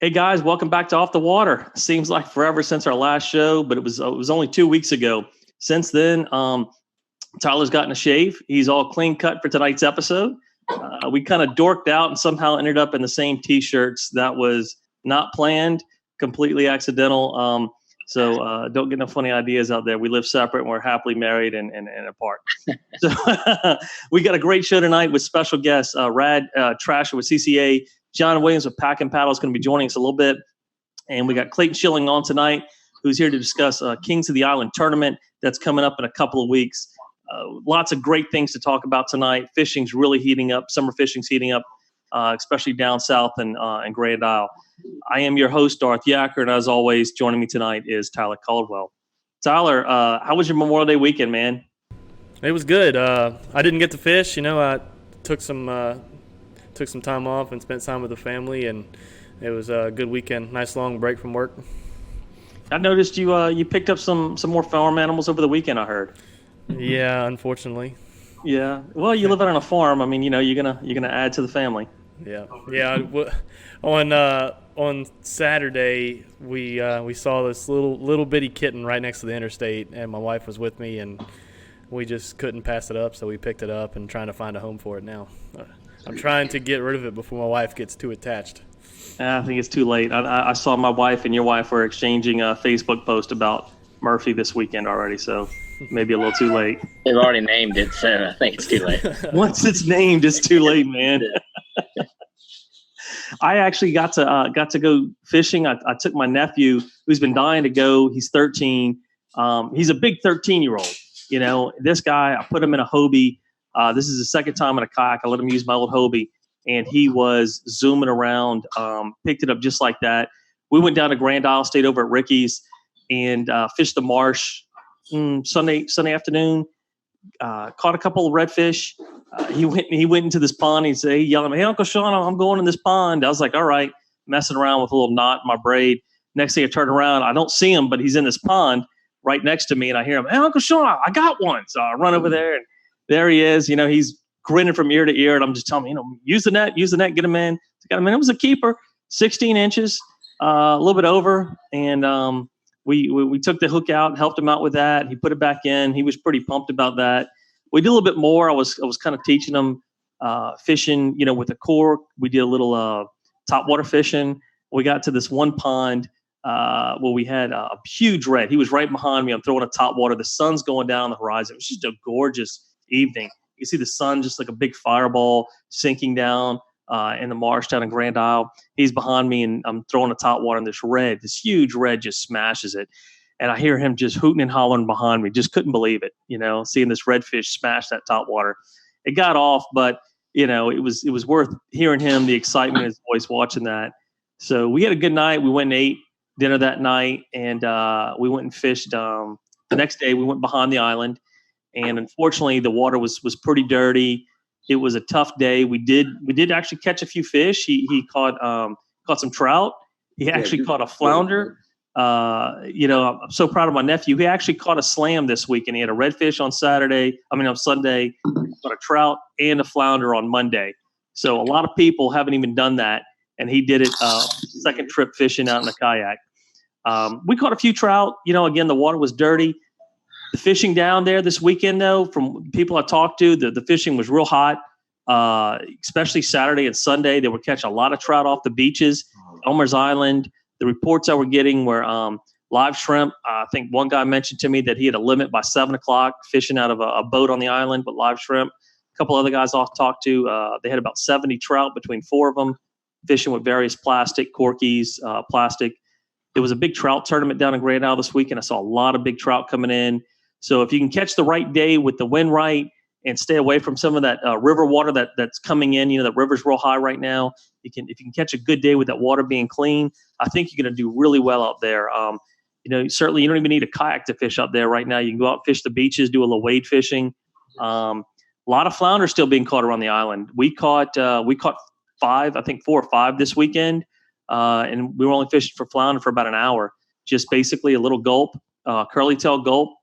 Hey guys, welcome back to Off the Water. Seems like forever since our last show, but it was only 2 weeks ago. Since then, Tyler's gotten a shave. He's all clean cut for tonight's episode. We kind of dorked out and somehow ended up in the same T-shirts. That was not planned, completely accidental. So don't get no funny ideas out there. We live separate and we're happily married and apart. So we got a great show tonight with special guests, Trascher with CCA, John Williams with Pack and Paddle is going to be joining us a little bit. And we got Clayton Shilling on tonight, who's here to discuss Kings of the Island tournament that's coming up in a couple of weeks. Lots of great things to talk about tonight. Fishing's really heating up. Summer fishing's heating up, especially down south and Grand Isle. I am your host, Darth Yacker, and as always, joining me tonight is Tyler Caldwell. Tyler, how was your Memorial Day weekend, man? It was good. I didn't get to fish. I took some time off and spent time with the family, and it was a good weekend. Nice long break from work. I noticed you picked up some more farm animals over the weekend, I heard. Yeah, unfortunately. Yeah. Well, you live out on a farm. I mean, you're gonna add to the family. Yeah. On Saturday, we saw this little bitty kitten right next to the interstate, and my wife was with me, and we just couldn't pass it up, so we picked it up and trying to find a home for it now. I'm trying to get rid of it before my wife gets too attached. I think it's too late. I saw my wife and your wife were exchanging a Facebook post about Murphy this weekend already, so maybe a little too late. They've already named it, so I think it's too late. Once it's named, it's too late, man. I actually got to go fishing. I took my nephew, who's been dying to go. He's 13. He's a big 13-year-old. This guy, I put him in a Hobie. This is the second time in a kayak. I let him use my old Hobie, and he was zooming around, picked it up just like that. We went down to Grand Isle, stayed over at Ricky's, and fished the marsh Sunday afternoon. Caught a couple of redfish. He went into this pond. He yelled at me, "Hey, Uncle Sean, I'm going in this pond." I was like, all right, messing around with a little knot in my braid. Next thing I turn around, I don't see him, but he's in this pond right next to me, and I hear him, "Hey, Uncle Sean, I got one." So I run over there, and there he is. He's grinning from ear to ear, and I'm just telling him, use the net, get him in. Got him in. It was a keeper, 16 inches, a little bit over, and we took the hook out, helped him out with that. He put it back in. He was pretty pumped about that. We did a little bit more. I was kind of teaching him fishing, with a cork. We did a little topwater fishing. We got to this one pond where we had a huge red. He was right behind me. I'm throwing a topwater. The sun's going down on the horizon. It was just a gorgeous evening. You see the sun just like a big fireball sinking down in the marsh down in Grand Isle. He's behind me, and I'm throwing a topwater, and this huge red just smashes it. And I hear him just hooting and hollering behind me. Just couldn't believe it, seeing this redfish smash that topwater. It got off, but it was worth hearing him, the excitement in his voice watching that. So we had a good night. We went and ate dinner that night, and we went and fished. The next day we went behind the island, and unfortunately the water was pretty dirty. It was a tough day. We did actually catch a few fish. He caught some trout. He actually caught a flounder. I'm so proud of my nephew. He actually caught a slam this week, and he had a redfish on Sunday, caught a trout and a flounder on Monday. So a lot of people haven't even done that, and he did it second trip fishing out in a kayak. We caught a few trout. Again, the water was dirty. The fishing down there this weekend, though, from people I talked to, the fishing was real hot, especially Saturday and Sunday. They were catching a lot of trout off the beaches, Elmer's Island. The reports I were getting were live shrimp. I think one guy mentioned to me that he had a limit by 7 o'clock fishing out of a boat on the island, but live shrimp. A couple other guys I've talked to, they had about 70 trout between four of them, fishing with various plastic, corkies, plastic. There was a big trout tournament down in Grand Isle this weekend. I saw a lot of big trout coming in. So if you can catch the right day with the wind right and stay away from some of that river water that's coming in, the river's real high right now. If you can catch a good day with that water being clean, I think you're going to do really well out there. Certainly you don't even need a kayak to fish out there right now. You can go out and fish the beaches, do a little wade fishing. A lot of flounder still being caught around the island. We caught 5, I think 4 or 5 this weekend, and we were only fishing for flounder for about an hour. Just basically a little gulp, curly tail gulp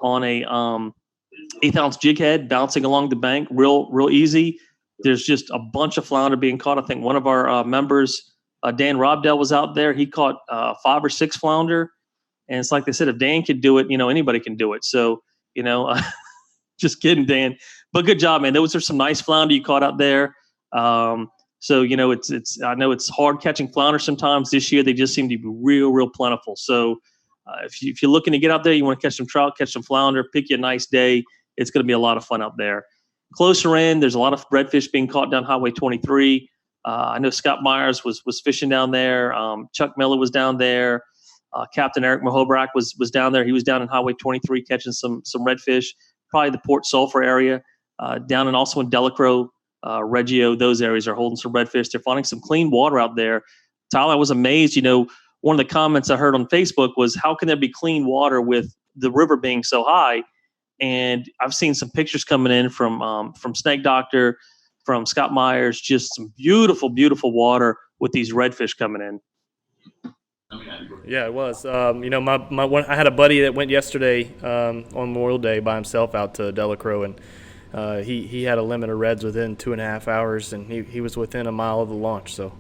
on a 1/8-ounce jig head bouncing along the bank, real easy. There's just a bunch of flounder being caught. I think one of our members Dan Robdell was out there. He caught 5 or 6 flounder. And it's like they said, if Dan could do it, anybody can do it. So, just kidding, Dan. But good job, man. Those are some nice flounder you caught out there. So, it's I know it's hard catching flounder sometimes. This year, they just seem to be real, real plentiful. So if you're looking to get out there, you want to catch some trout, catch some flounder, pick you a nice day. It's going to be a lot of fun out there. Closer in, there's a lot of redfish being caught down Highway 23. I know Scott Myers was fishing down there. Chuck Miller was down there. Captain Eric Mahobrak was down there. He was down in Highway 23 catching some redfish, probably the Port Sulphur area. Down and also in Delacroix, Reggio, those areas are holding some redfish. They're finding some clean water out there. Tyler, I was amazed. One of the comments I heard on Facebook was, how can there be clean water with the river being so high? And I've seen some pictures coming in from Snake Doctor, from Scott Myers, just some beautiful, beautiful water with these redfish coming in. Yeah, it was. I had a buddy that went yesterday on Memorial Day by himself out to Delacroix, and he had a limit of reds within 2.5 hours, and he was within a mile of the launch. So,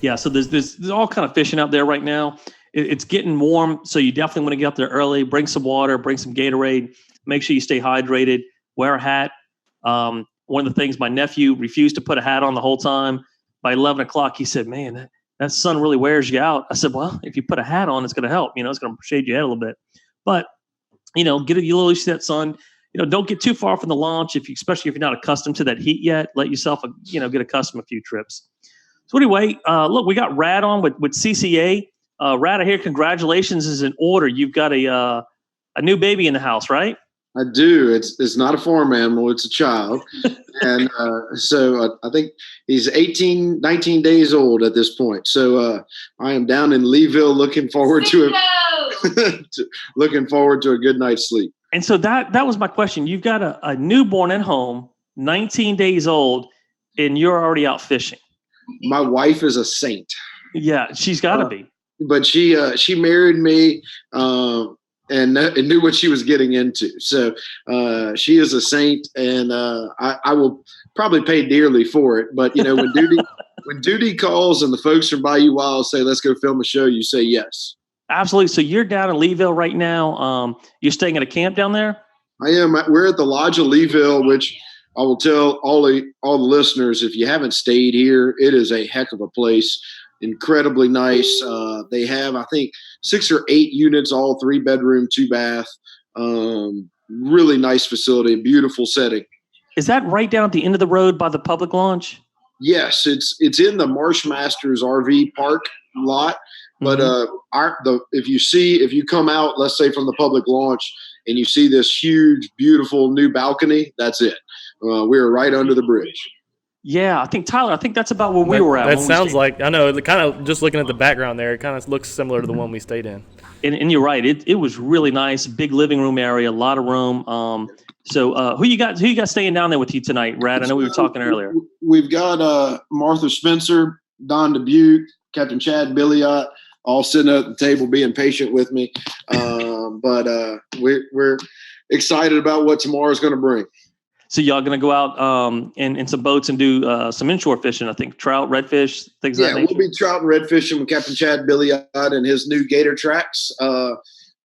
yeah, so there's all kind of fishing out there right now. It's getting warm, so you definitely want to get up there early. Bring some water, bring some Gatorade. Make sure you stay hydrated. Wear a hat. One of the things, my nephew refused to put a hat on the whole time. By 11 o'clock, he said, "Man, that sun really wears you out." I said, "Well, if you put a hat on, it's going to help. It's going to shade your head a little bit. But, get a little used to that sun. Don't get too far from the launch, especially if you're not accustomed to that heat yet. Let yourself, get accustomed to a few trips." So anyway, look, we got Rad on with CCA. Rad, I hear congratulations is in order. You've got a new baby in the house, right? I do. It's not a farm animal. It's a child. And so I think he's 19 days old at this point. So I am down in Leeville looking forward to a good night's sleep. And so that was my question. You've got a newborn at home, 19 days old, and you're already out fishing. My wife is a saint. Yeah, she's got to be. But she married me and knew what she was getting into. So she is a saint, and I will probably pay dearly for it. But when duty calls and the folks from Bayou Wild say, "Let's go film a show," you say yes. Absolutely. So you're down in Leeville right now. You're staying at a camp down there? I am. We're at the Lodge of Leeville, which I will tell all the listeners, if you haven't stayed here, it is a heck of a place. Incredibly nice. They have, I think, 6 or 8 units, all 3-bedroom, 2-bath. Really nice facility, beautiful setting. Is that right down at the end of the road by the public launch? Yes, it's in the Marshmasters RV park lot. But if you come out, let's say from the public launch, and you see this huge, beautiful new balcony, that's it. We're right under the bridge. Yeah, I think that's about where we were at. That sounds like, I know, kind of just looking at the background there, it kind of looks similar to the one we stayed in. And you're right. It was really nice, big living room area, a lot of room. So who you got staying down there with you tonight, Rad? I know we were talking earlier. We've got Martha Spencer, Don Dubuque, Captain Chad Billiot, all sitting at the table being patient with me. But we're excited about what tomorrow's going to bring. So y'all going to go out in some boats and do some inshore fishing, I think, trout, redfish, things like that. Yeah, we'll be trout and red fishing with Captain Chad Billiot and his new Gator tracks.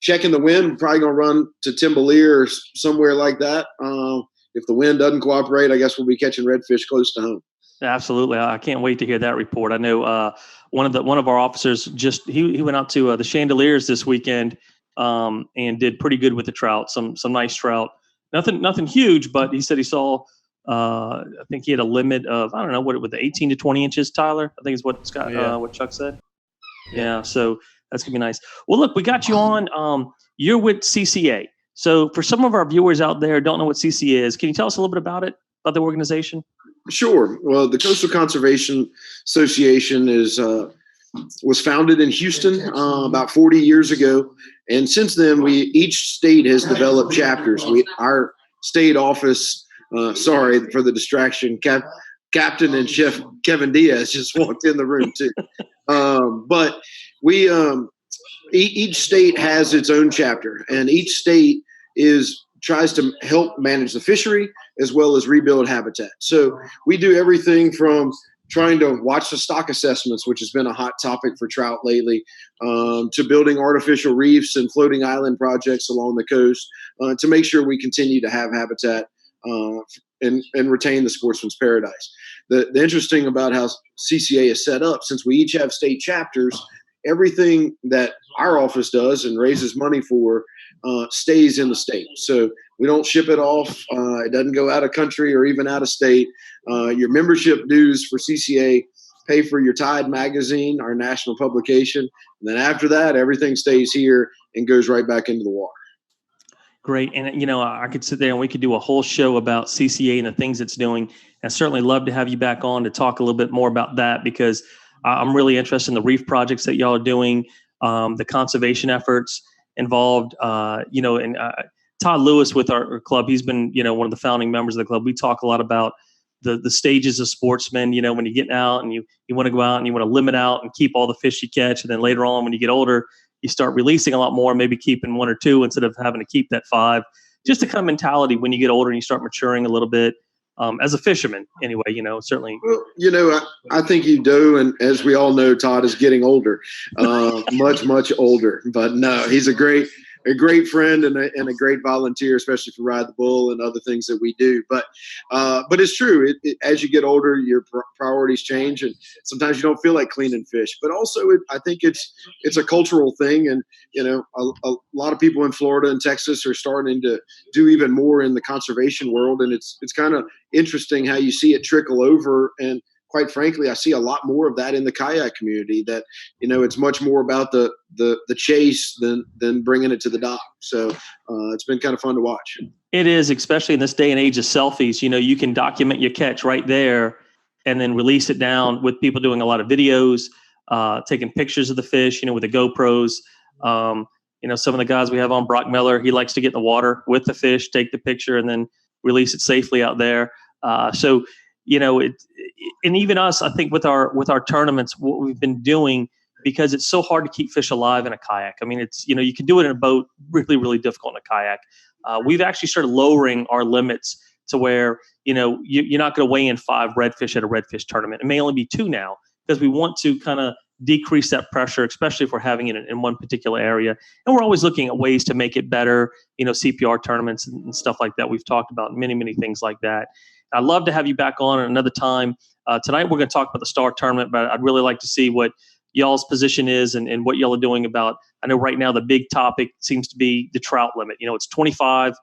Checking the wind, we're probably going to run to Timbalier or somewhere like that. If the wind doesn't cooperate, I guess we'll be catching redfish close to home. Absolutely. I can't wait to hear that report. I know one of our officers he went out to the Chandeliers this weekend and did pretty good with the trout, some nice trout. Nothing huge, but he said he saw. I think he had a limit of, I don't know, what with the 18 to 20 inches. Tyler, I think is what Scott, what Chuck said. Yeah, so that's gonna be nice. Well, look, we got you on. You're with CCA. So for some of our viewers out there who don't know what CCA is, can you tell us a little bit about the organization? Sure. Well, the Coastal Conservation Association was founded in Houston about 40 years ago. And since then, each state has developed chapters. Our state office, sorry for the distraction, Captain and Chef Kevin Diaz just walked in the room too. But each state has its own chapter, and each state tries to help manage the fishery as well as rebuild habitat. So we do everything from trying to watch the stock assessments, which has been a hot topic for trout lately, to building artificial reefs and floating island projects along the coast to make sure we continue to have habitat and retain the sportsman's paradise. The interesting about how CCA is set up, since we each have state chapters, everything that our office does and raises money for stays in the state. So we don't ship it off. It doesn't go out of country or even out of state. Your membership dues for CCA pay for your Tide magazine, our national publication. And then after that, everything stays here and goes right back into the water. Great. And, I could sit there and we could do a whole show about CCA and the things it's doing. And certainly love to have you back on to talk a little bit more about that, because I'm really interested in the reef projects that y'all are doing, the conservation efforts involved, and Todd Lewis with our club, he's been, one of the founding members of the club. We talk a lot about the stages of sportsmen, when you're getting out and you want to go out and you want to limit out and keep all the fish you catch. And then later on, when you get older, you start releasing a lot more, maybe keeping 1 or 2 instead of having to keep that 5. Just the kind of mentality when you get older and you start maturing a little bit. As a fisherman, anyway, certainly. Well, I think you do. And as we all know, Todd is getting older, much, much older. But no, he's a great friend and a great volunteer, especially for Ride the Bull and other things that we do. But it's true. As you get older, your priorities change, and sometimes you don't feel like cleaning fish. But also, I think it's a cultural thing, and a lot of people in Florida and Texas are starting to do even more in the conservation world, and it's kind of interesting how you see it trickle over. And quite frankly, I see a lot more of that in the kayak community, that, it's much more about the chase than bringing it to the dock. So it's been kind of fun to watch. It is, especially in this day and age of selfies. You can document your catch right there and then release it down with people doing a lot of videos, taking pictures of the fish, with the GoPros. Some of the guys we have on, Brock Miller, he likes to get in the water with the fish, take the picture, and then release it safely out there. And even us, I think with our tournaments, what we've been doing, because it's so hard to keep fish alive in a kayak. I mean, it's, you can do it in a boat, really, really difficult in a kayak. We've actually started lowering our limits to where, you're not going to weigh in 5 redfish at a redfish tournament. It may only be 2 now, because we want to kind of decrease that pressure, especially if we're having it in one particular area. And we're always looking at ways to make it better, CPR tournaments and stuff like that. We've talked about many, many things like that. I'd love to have you back on another time. Tonight, we're going to talk about the Star Tournament, but I'd really like to see what y'all's position is and what y'all are doing about, I know right now the big topic seems to be the trout limit. It's 25.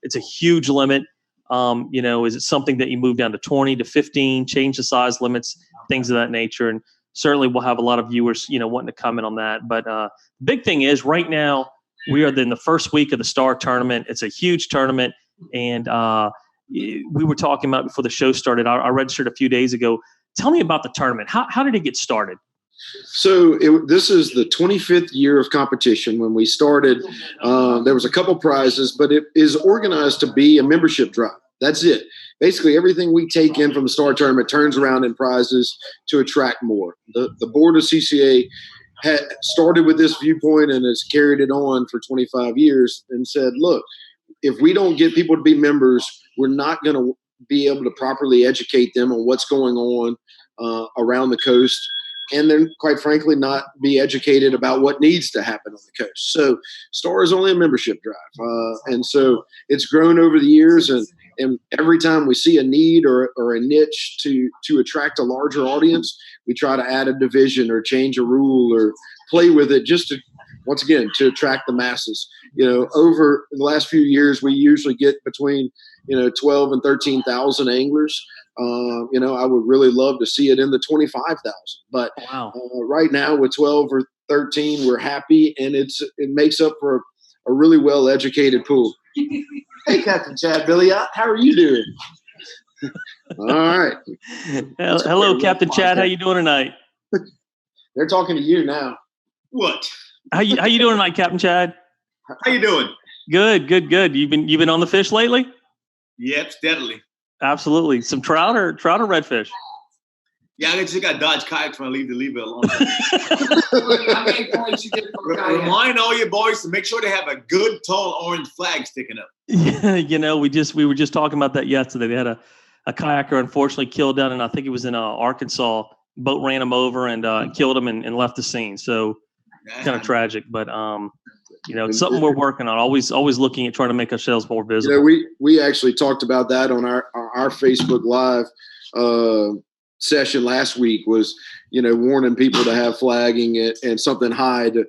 It's a huge limit. Is it something that you move down to 20 to 15, change the size limits, things of that nature? And certainly we'll have a lot of viewers, wanting to comment on that. But the big thing is right now we are in the first week of the Star Tournament. It's a huge tournament. And we were talking about before the show started. I registered a few days ago. Tell me about the tournament. How did it get started? So this is the 25th year of competition. When we started, there was a couple prizes, but it is organized to be a membership drive. That's it. Basically, everything we take in from the Star Tournament turns around in prizes to attract more. The board of CCA had started with this viewpoint and has carried it on for 25 years and said, look, if we don't get people to be members, we're not going to be able to properly educate them on what's going on around the coast, and then, quite frankly, not be educated about what needs to happen on the coast. So Star is only a membership drive. And so it's grown over the years, and every time we see a need or a niche to attract a larger audience, we try to add a division or change a rule or play with it just to, once again, to attract the masses. Over the last few years, we usually get between 12 and 13,000 anglers. I would really love to see it in the 25,000. But wow. Right now with 12 or 13, we're happy, and it makes up for a really well-educated pool. Hey, Captain Chad, Billy, how are you doing? All right. Hello, Captain Chad. How you doing tonight? They're talking to you now. What? How you doing tonight, Captain Chad? How you doing? Good. You've been on the fish lately? Yep, steadily. Absolutely. Some trout or redfish? Yeah, I just got Dodge kayaks when I leave it alone. How many points you get from kayak? Remind all your boys to make sure they have a good tall orange flag sticking up. Yeah, we were just talking about that yesterday. They had a kayaker unfortunately killed down, and I think it was in Arkansas. Boat ran him over and killed him and left the scene. So kind of tragic, but it's something we're working on. Always looking at trying to make ourselves more visible. We actually talked about that on our Facebook Live session last week. Was warning people to have flagging and something high to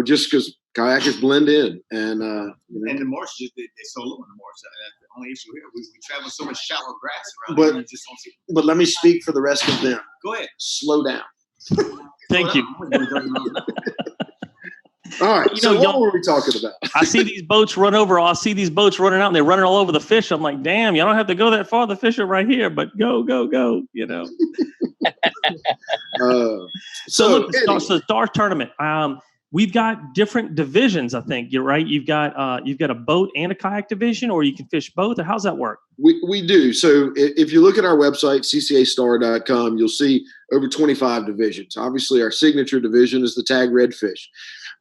just because kayakers blend in and and the marsh they're so low in the marsh. That's the only issue here. We travel so much shallow grass around here, you just don't see. But let me speak for the rest of them. Go ahead. Slow down. Thank you. All right. So what were we talking about? I see these boats run over. I see these boats running out, and they're running all over the fish. I'm like, damn, y'all don't have to go that far. The fish are right here, but go. So look, the Star Tournament. We've got different divisions. I think you're right. You've got a boat and a kayak division, or you can fish both. Or how's that work? We do. So if you look at our website, ccastar.com, you'll see over 25 divisions. Obviously, our signature division is the tag redfish.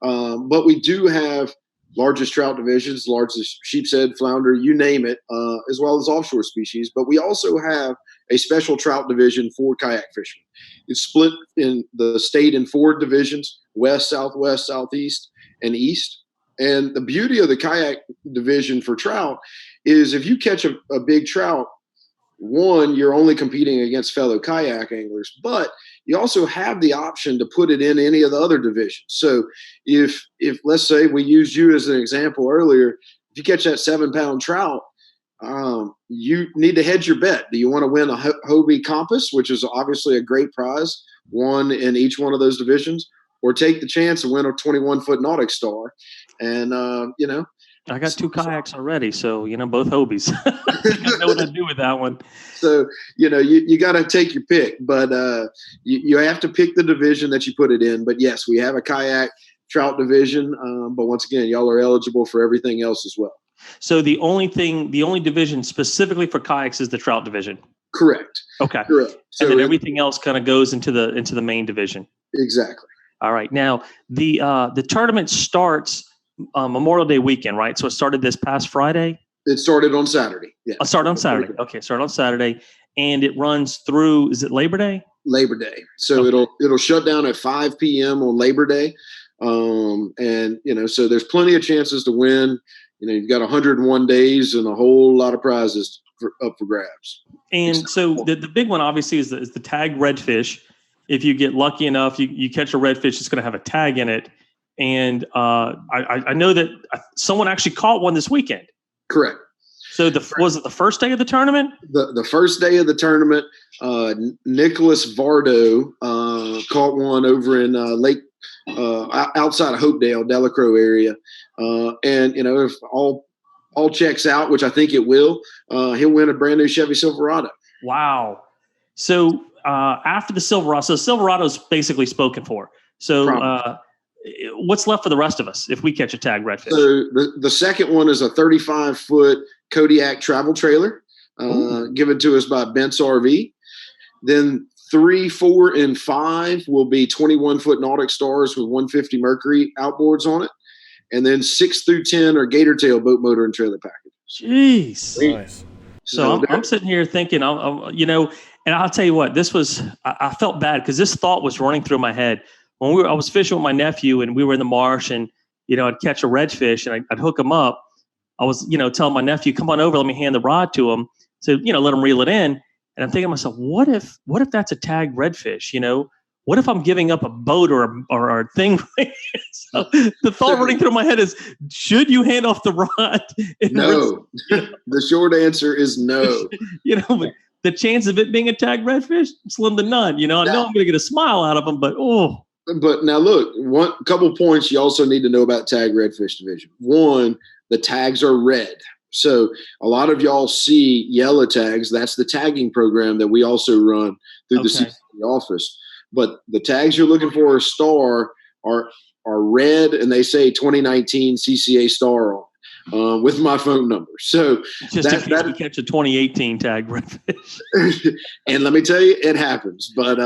But we do have largest trout divisions, largest sheepshead, flounder, you name it, as well as offshore species. But we also have a special trout division for kayak fishing. It's split in the state in 4 divisions: west, southwest, southeast, and east. And the beauty of the kayak division for trout is if you catch a big trout, one, you're only competing against fellow kayak anglers, but you also have the option to put it in any of the other divisions. So if let's say we used you as an example earlier, if you catch that 7-pound trout, you need to hedge your bet. Do you want to win a Hobie Compass, which is obviously a great prize, one in each one of those divisions, or take the chance to win a 21-foot Nautic Star? And, I got 2 kayaks already, so both Hobies. I know what to do with that one. So you got to take your pick, but you have to pick the division that you put it in. But yes, we have a kayak trout division, but once again, y'all are eligible for everything else as well. So the only division specifically for kayaks is the trout division. Correct. Okay. Correct. So and then everything else kind of goes into the main division. Exactly. All right. Now the tournament starts Memorial Day weekend, right? So it started this past Friday. It started on Saturday. Yeah. It started on Saturday. Okay, started on Saturday, and it runs through. Is it Labor Day? Labor Day. So okay. it'll shut down at 5 p.m. on Labor Day, and so there's plenty of chances to win. You've got 101 days and a whole lot of prizes up for grabs. And so the big one obviously is the tag redfish. If you get lucky enough, you catch a redfish, it's going to have a tag in it. And I know that someone actually caught one this weekend. Correct. So was it the first day of the tournament? The first day of the tournament, Nicholas Vardo caught one over in Lake outside of Hopedale, Delacroix area. And if all checks out, which I think it will, he'll win a brand new Chevy Silverado. Wow. So after the Silverado, so Silverado's basically spoken for. So what's left for the rest of us if we catch a tag redfish? So the second one is a 35-foot Kodiak travel trailer given to us by Bent's RV. Then 3, 4, and 5 will be 21-foot Nautic Stars with 150 Mercury outboards on it. And then 6 through 10 are Gator Tail boat motor and trailer packages. Jeez. Nice. So I'm sitting here thinking, and I'll tell you what, I felt bad because this thought was running through my head. When I was fishing with my nephew and we were in the marsh and, I'd catch a redfish and I'd hook him up. I was, telling my nephew, come on over, let me hand the rod to him. So, let him reel it in. And I'm thinking to myself, what if that's a tagged redfish? What if I'm giving up a boat or a thing? So the thought running through my head is, should you hand off the rod? No. The short answer is no. But the chance of it being a tagged redfish, slim to none. I know I'm going to get a smile out of them, but But now look, a couple points you also need to know about tag redfish division. One, the tags are red. So a lot of y'all see yellow tags. That's the tagging program that we also run through the CCA office. But the tags you're looking for a star are red, and they say 2019 CCA star on with my phone number. So just in case we catch a 2018 tag redfish. And let me tell you, it happens. But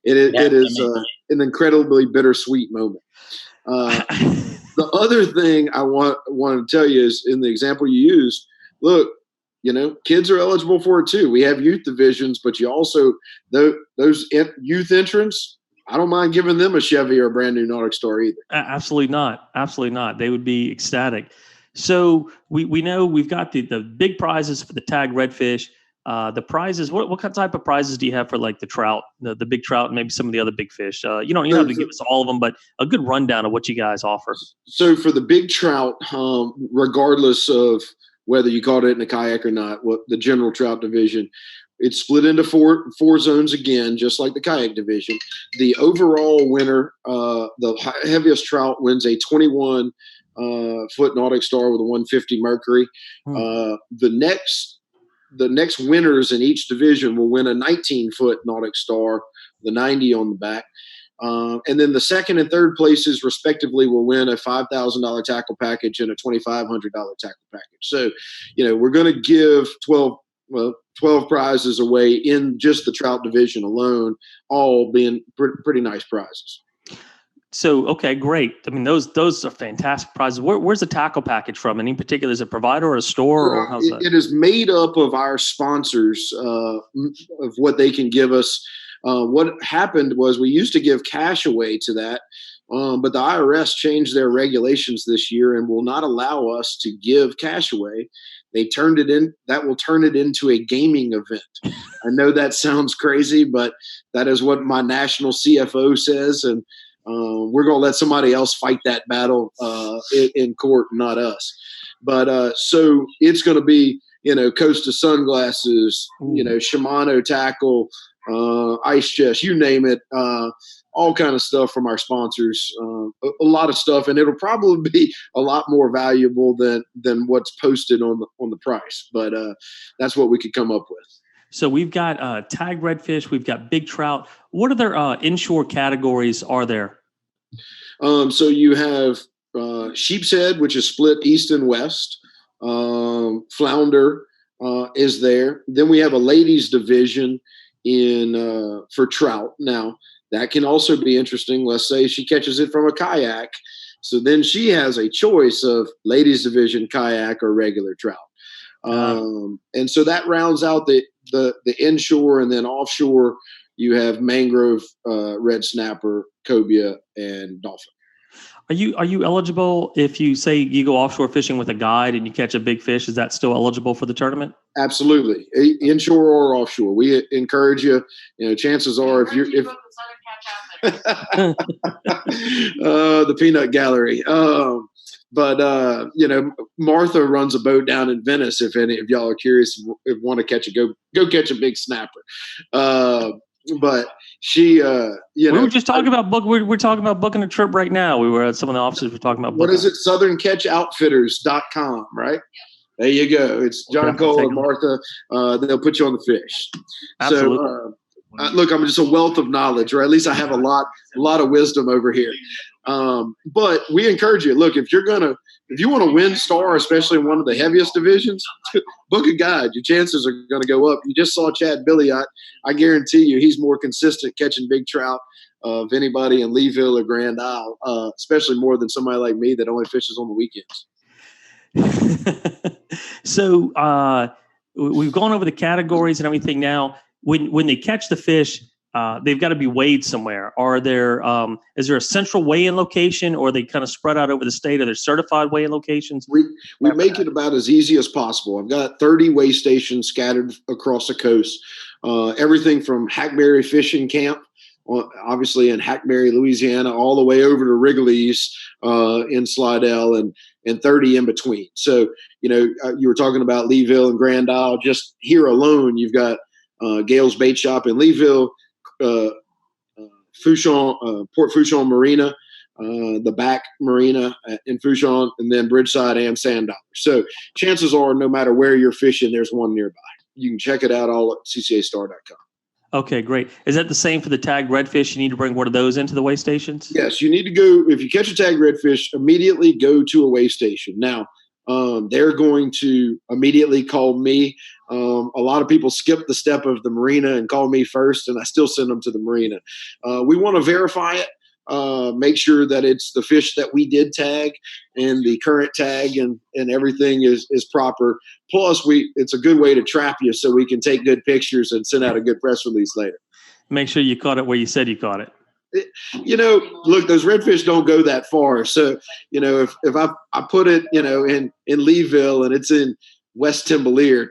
it is an incredibly bittersweet moment. The other thing I want to tell you is in the example you used, look, kids are eligible for it too. We have youth divisions, but you also those youth entrants. I don't mind giving them a Chevy or a brand new Nordic Star either. Absolutely not. Absolutely not. They would be ecstatic. So we know we've got the big prizes for the tag redfish. The prizes. What type of prizes do you have for like the trout, the big trout, and maybe some of the other big fish? You don't have to give us all of them, but a good rundown of what you guys offer. So for the big trout, regardless of whether you caught it in a kayak or not, what the general trout division. It's split into four zones again, just like the kayak division. The overall winner, the heaviest trout, wins a 21 foot Nordic Star with a 150 Mercury. The next winners in each division will win a 19 foot Nordic Star, the 90 on the back. And then the second and third places, respectively, will win a $5,000 tackle package and a $2,500 tackle package. So, we're going to give 12 prizes away in just the trout division alone, all being pretty nice prizes. So, okay, great. I mean, those are fantastic prizes. Where's the tackle package from? Any particular, is it a provider or a store, or how's that? It is made up of our sponsors, of what they can give us. What happened was we used to give cash away to that, but the IRS changed their regulations this year and will not allow us to give cash away. They turned it in. That will turn it into a gaming event. I know that sounds crazy, but that is what my national CFO says, and we're going to let somebody else fight that battle in court, not us. But so it's going to be, Costa sunglasses, Shimano tackle, ice chest, you name it, all kind of stuff from our sponsors, a lot of stuff, and it'll probably be a lot more valuable than what's posted on the price. But that's what we could come up with. So we've got tag redfish, we've got big trout. What other inshore categories are there? So you have sheep's head, which is split east and west. Flounder is there. Then we have a ladies division for trout. Now that can also be interesting. Let's say she catches it from a kayak, so then she has a choice of ladies division, kayak, or regular trout. And so that rounds out the inshore, and then offshore you have mangrove, red snapper, cobia, and dolphin. Are you eligible if you say you go offshore fishing with a guide and you catch a big fish? Is that still eligible for the tournament? Absolutely, inshore or offshore. We encourage you. Chances are if the peanut gallery. But Martha runs a boat down in Venice. If any of y'all are curious, if want to catch go catch a big snapper. But she, we were just talking about we're talking about booking a trip right now. We were at some of the offices. We're talking about what is it? SouthernCatchOutfitters.com, right? There you go. It's John Cole and Martha. They'll put you on the fish. Absolutely. So, look, I'm just a wealth of knowledge, or at least I have a lot of wisdom over here. But we encourage you. Look, if you want to win star, especially in one of the heaviest divisions, book a guide. Your chances are going to go up. You just saw Chad Billiot. I guarantee you, he's more consistent catching big trout of anybody in Leeville or Grand Isle, especially more than somebody like me that only fishes on the weekends. So we've gone over the categories and everything. Now, when they catch the fish, they've got to be weighed somewhere. Is there a central weigh-in location, or are they kind of spread out over the state? Are there certified weigh-in locations? We make it about as easy as possible. I've got 30 weigh stations scattered across the coast. Everything from Hackberry Fishing Camp, obviously in Hackberry, Louisiana, all the way over to Wrigley's in Slidell, and 30 in between. So, you were talking about Leeville and Grand Isle. Just here alone, you've got Gale's Bait Shop in Leeville, Port Fouchon Marina, the back marina in Fouchon, and then Bridgeside and Sand Dollar. So chances are, no matter where you're fishing, there's one nearby. You can check it out all at ccastar.com. Okay, great. Is that the same for the tagged redfish? You need to bring one of those into the weigh stations? Yes, you need to go. If you catch a tagged redfish, immediately go to a weigh station. Now, they're going to immediately call me. A lot of people skip the step of the marina and call me first, and I still send them to the marina. We want to verify it. make sure that it's the fish that we did tag and the current tag and everything is proper. Plus, it's a good way to trap you so we can take good pictures and send out a good press release later. Make sure you caught it where you said you caught it. Look, those redfish don't go that far. So, if I put it, in Leeville and it's in West Timbalier,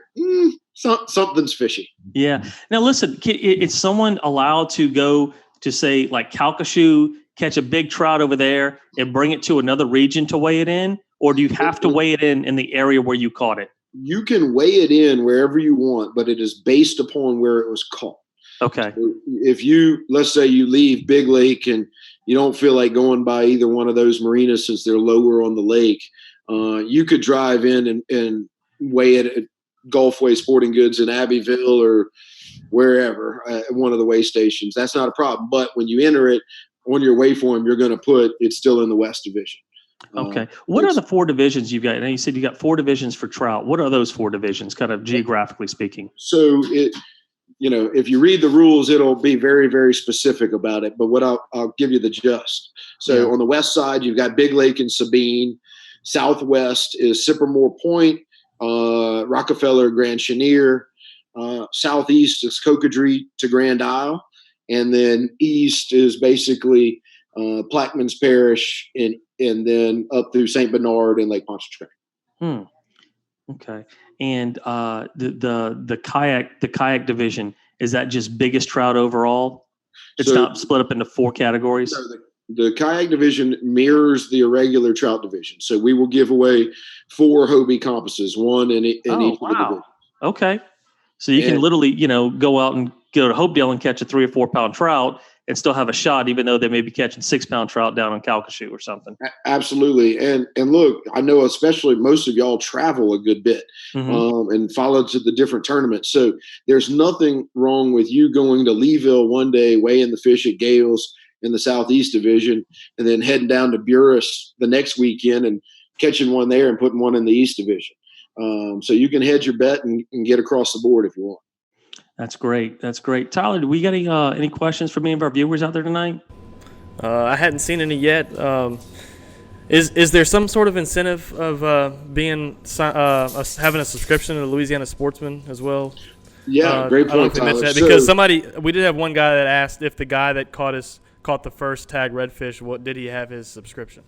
something's fishy. Yeah. Now, listen, is someone allowed to go to, say, like Calcasieu, catch a big trout over there and bring it to another region to weigh it in? Or do you have to weigh it in the area where you caught it? You can weigh it in wherever you want, but it is based upon where it was caught. Okay. So if let's say you leave Big Lake and you don't feel like going by either one of those marinas since they're lower on the lake, you could drive in and weigh it at Gulfway Sporting Goods in Abbeville or wherever, one of the weigh stations. That's not a problem. But when you enter it on your weigh form, you're going to put it's still in the West Division. Okay. What are the 4 divisions you've got? And you said you got 4 divisions for trout. What are those 4 divisions, kind of geographically speaking? So if you read the rules, it'll be very, very specific about it. But what I'll give you the gist. So on the west side, you've got Big Lake and Sabine. Southwest is Sippermore Point, Rockefeller, Grand Chenier. Southeast is Cocodrie to Grand Isle. And then east is basically Plaquemines Parish and then up through St. Bernard and Lake Pontchartrain. Okay. And the kayak division, is that just biggest trout overall? It's not split up into 4 categories? So the kayak division mirrors the irregular trout division. So we will give away 4 Hobie compasses, 1 in each of the divisions. Okay. So you can literally, go out and go to Hopedale and catch a 3 or 4 pound trout and still have a shot, even though they may be catching 6 pound trout down on Calcasieu or something. Absolutely. And look, I know especially most of y'all travel a good bit and follow to the different tournaments. So there's nothing wrong with you going to Leeville one day, weighing the fish at Gales in the Southeast Division, and then heading down to Buras the next weekend and catching one there and putting one in the East Division. So you can hedge your bet and get across the board if you want. That's great. That's great. Tyler, do we got any questions for any of our viewers out there tonight? I hadn't seen any yet. Is there some sort of incentive of having a subscription to the Louisiana Sportsman as well? Yeah, great point, Tyler. Because we did have one guy that asked if the guy that caught the first tag redfish, did he have his subscription?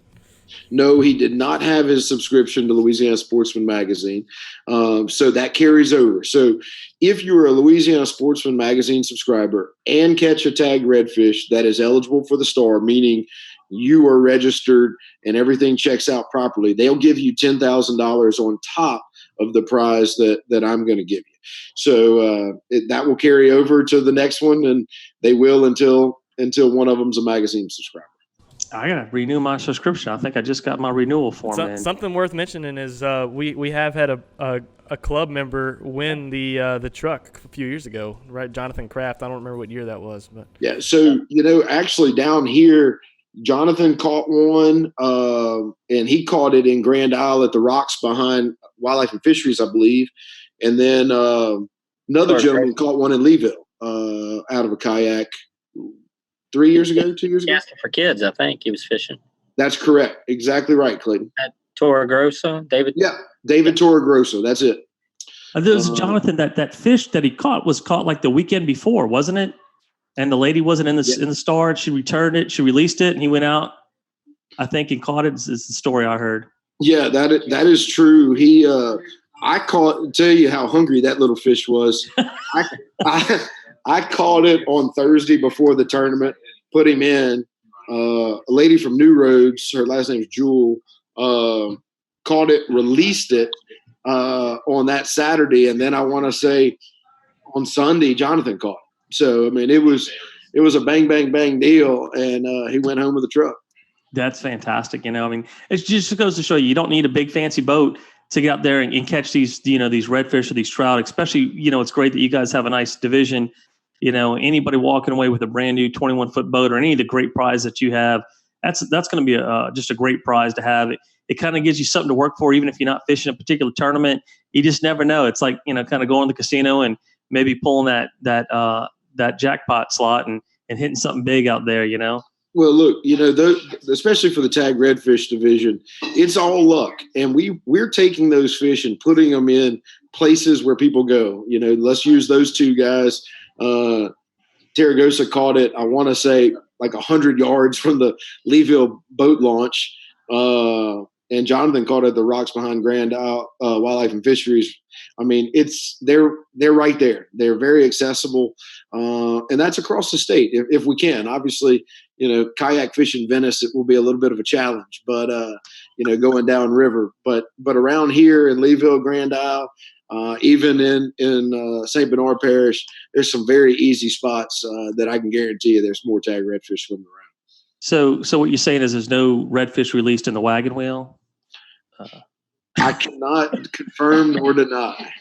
No, he did not have his subscription to Louisiana Sportsman Magazine. So that carries over. So if you're a Louisiana Sportsman Magazine subscriber and catch a tagged redfish that is eligible for the star, meaning you are registered and everything checks out properly, they'll give you $10,000 on top of the prize that I'm going to give you. So that will carry over to the next one, and they will until one of them's a magazine subscriber. I gotta renew my subscription. I think I just got my renewal form. Something worth mentioning is we have had a club member win the truck a few years ago, right? Jonathan Kraft. I don't remember what year that was, but yeah. So actually down here, Jonathan caught one, and he caught it in Grand Isle at the rocks behind Wildlife and Fisheries, I believe, and then another gentleman caught one in Leeville out of a kayak. 2 years ago. Asking for kids, I think he was fishing. That's correct. Exactly right, Clayton. At Torregrosso, David. Yeah, David Torregrosso. That's it. There's Jonathan. That fish that he caught was caught like the weekend before, wasn't it? And the lady wasn't in the star. She returned it. She released it, and he went out, I think, and caught it. Is the story I heard. Yeah, that is true. He, I caught. Tell you how hungry that little fish was. I caught it on Thursday before the tournament, put him in. A lady from New Roads, her last name is Jewel, caught it, released it on that Saturday. And then I want to say on Sunday, Jonathan caught it. So, I mean, it was a bang, bang, bang deal. And he went home with a truck. That's fantastic. I mean, it just goes to show you don't need a big fancy boat to get out there and catch these, these redfish or these trout, especially, it's great that you guys have a nice division. Anybody walking away with a brand new 21-foot boat or any of the great prize that you have, that's going to be just a great prize to have. It kind of gives you something to work for, even if you're not fishing a particular tournament. You just never know. It's like, kind of going to the casino and maybe pulling that jackpot slot and hitting something big out there, Well, look, especially for the tag redfish division, it's all luck, and we're taking those fish and putting them in places where people go. Let's use those two guys. Terragosa caught it, I want to say, like 100 yards from the Leeville boat launch, and Jonathan caught it at the rocks behind Grand Wildlife and Fisheries. I mean, they're right there. They're very accessible, and that's across the state if we can. Obviously, kayak fishing Venice, it will be a little bit of a challenge, but going down river. But around here in Leeville, Grand Isle, even in St. Bernard Parish, there's some very easy spots that I can guarantee you there's more tag redfish swimming around. So what you're saying is there's no redfish released in the wagon wheel? I cannot confirm nor deny.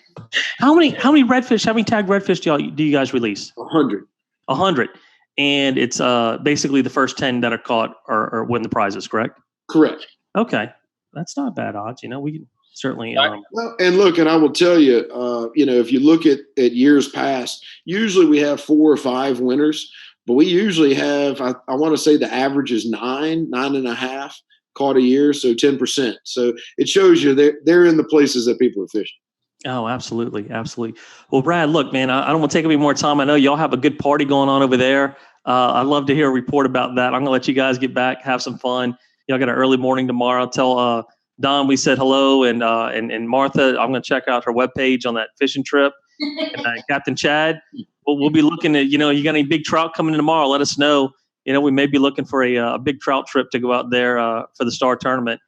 How many tag redfish do you guys release? 100. 100. And it's basically the first 10 that are caught or win the prizes, correct? Correct. Okay. That's not bad odds. We can certainly. Well, and look, and I will tell you, if you look at years past, usually we have 4 or 5 winners, but we usually have, I want to say the average is 9.5 caught a year, so 10%. So it shows you they're in the places that people are fishing. Oh, absolutely. Absolutely. Well, Brad, look, man, I don't want to take any more time. I know y'all have a good party going on over there. I'd love to hear a report about that. I'm going to let you guys get back, have some fun. Y'all got an early morning tomorrow. Tell Don we said hello, and Martha, I'm going to check out her webpage on that fishing trip. And Captain Chad, we'll be looking at, you got any big trout coming in tomorrow, let us know. We may be looking for a big trout trip to go out there for the Star Tournament.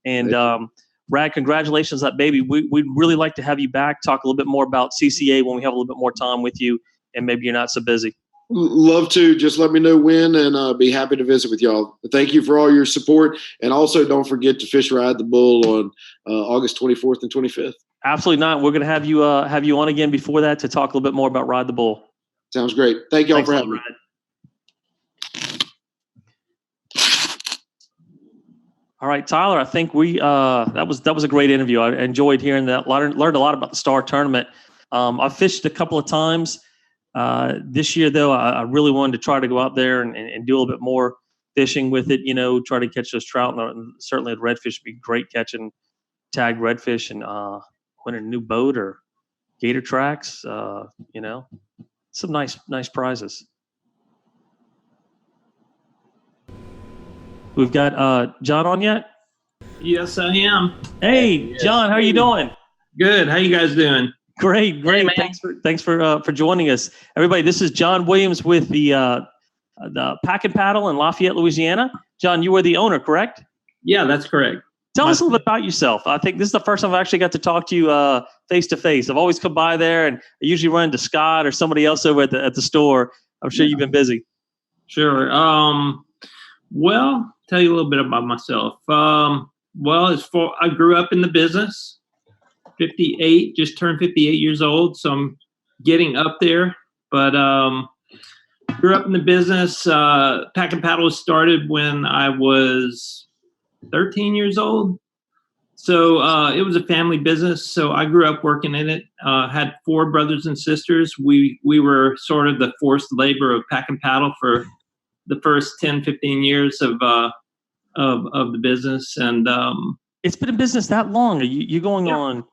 And Brad, congratulations on that baby. We'd really like to have you back, talk a little bit more about CCA when we have a little bit more time with you, and maybe you're not so busy. Love to. Just let me know when, and be happy to visit with y'all. Thank you for all your support. And also don't forget to fish Ride the Bull on August 24th and 25th. Absolutely not. We're going to have you on again before that to talk a little bit more about Ride the Bull. Sounds great. Thank y'all for having me. All right, Tyler, I think that was a great interview. I enjoyed hearing that. Learned a lot about the Star Tournament. I've fished a couple of times. This year, though, I really wanted to try to go out there and do a little bit more fishing with it, try to catch those trout. And certainly the redfish would be great catching tagged redfish and winning a new boat or gator tracks, some nice prizes. We've got John on yet? Yes, I am. Hey, John, how are you doing? Good. How you guys doing? Great. Hey, thanks for joining us, everybody. This is John Williams with the Pack and Paddle in Lafayette, Louisiana. John, you are the owner, correct? Yeah, that's correct. Tell us a little bit about yourself. I think this is the first time I've actually got to talk to you face to face. I've always come by there, and I usually run into Scott or somebody else over at the store. I'm sure you've been busy. Sure. Well, tell you a little bit about myself. I grew up in the business. 58, just turned 58 years old, so I'm getting up there. But grew up in the business. Pack and Paddle started when I was 13 years old. So it was a family business. So I grew up working in it. Had 4 brothers and sisters. We were sort of the forced labor of Pack and Paddle for the first 10, 15 years of the business. And it's been in business that long. You're going on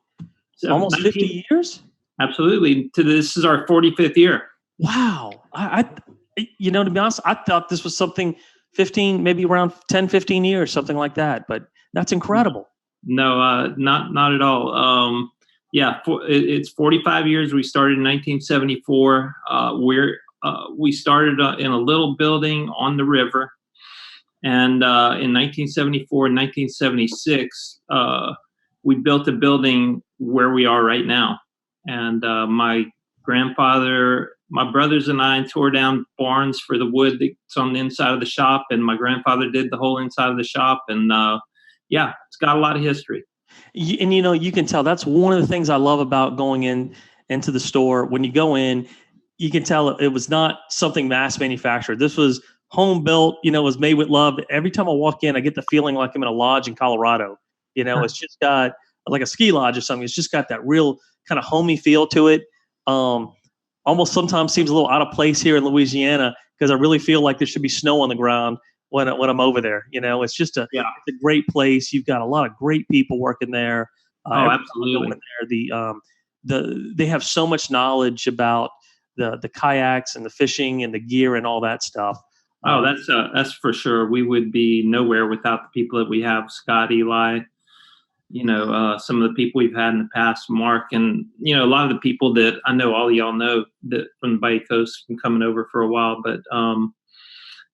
almost 50 years? Absolutely. This is our 45th year. Wow. I to be honest, I thought this was something 15, maybe around 10, 15 years, something like that. But that's incredible. No, not at all. It's 45 years. We started in 1974. We started in a little building on the river. And in 1974 and 1976, we built a building where we are right now. And my grandfather, my brothers and I tore down barns for the wood that's on the inside of the shop. And my grandfather did the whole inside of the shop. And it's got a lot of history. You can tell that's one of the things I love about going into the store. When you go in, you can tell it was not something mass manufactured. This was home built, was made with love. Every time I walk in, I get the feeling like I'm in a lodge in Colorado. It's just got like a ski lodge or something. It's just got that real kind of homey feel to it. Almost sometimes seems a little out of place here in Louisiana because I really feel like there should be snow on the ground when I'm over there. It's just it's a great place. You've got a lot of great people working there. Absolutely. They have so much knowledge about the kayaks and the fishing and the gear and all that stuff. That's for sure. We would be nowhere without the people that we have. Scott, Eli, some of the people we've had in the past, Mark, and a lot of the people that I know all of y'all know that from the Bayou Coast from coming over for a while. But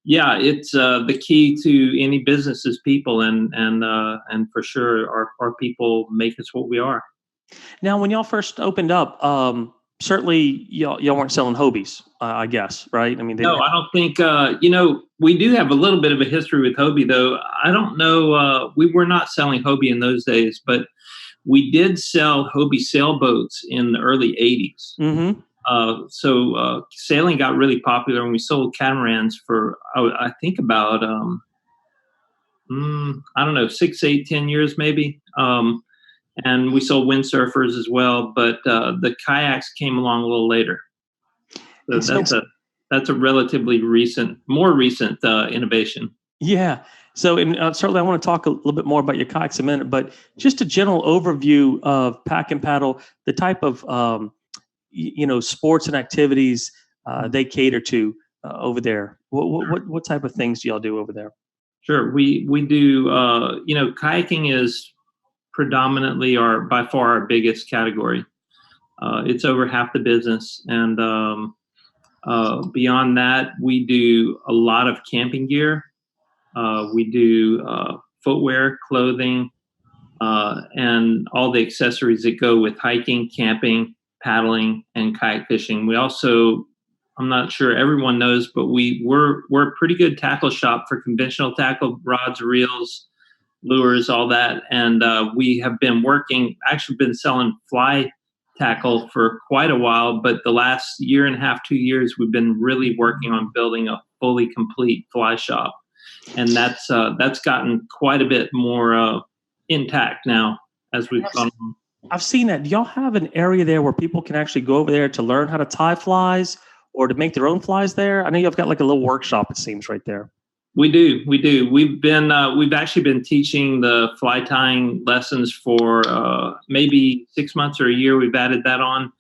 it's the key to any business is people, and for sure our people make us what we are. Now, when y'all first opened up, certainly y'all weren't selling Hobies, I guess, right? I mean, no, I don't think. We do have a little bit of a history with Hobie, though. I don't know. We were not selling Hobie in those days, but we did sell Hobie sailboats in the early '80s. Mm-hmm. So sailing got really popular, and we sold catamarans for I think about I don't know, 6, 8, 10 years more and we sold windsurfers as well, but the kayaks came along a little later. So that's a relatively more recent innovation. Yeah. So, certainly, I want to talk a little bit more about your kayaks in a minute, but just a general overview of Pack and Paddle, the type of sports and activities they cater to over there. What type of things do y'all do over there? Sure, we do. Kayaking is predominantly by far our biggest category. It's over half the business, and beyond that, we do a lot of camping gear. We do footwear, clothing, and all the accessories that go with hiking, camping, paddling, and kayak fishing. We also, I'm not sure everyone knows, but we're a pretty good tackle shop for conventional tackle, rods, reels, lures, all that. And we have been been selling fly tackle for quite a while, but the last year and a half, 2 years, we've been really working on building a fully complete fly shop. And that's gotten quite a bit more intact now as we've gone on. I've seen that. Do y'all have an area there where people can actually go over there to learn how to tie flies or to make their own flies there? I know you've got like a little workshop, it seems, right there. We do. We've actually been teaching the fly tying lessons for maybe 6 months or a year. We've added that on.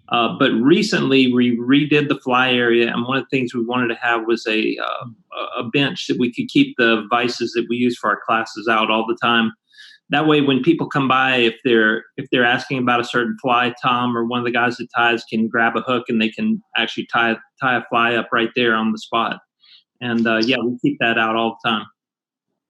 But recently we redid the fly area. And one of the things we wanted to have was a bench that we could keep the vices that we use for our classes out all the time. That way, when people come by, if they're asking about a certain fly, Tom or one of the guys that ties can grab a hook and they can actually tie a fly up right there on the spot. And we keep that out all the time.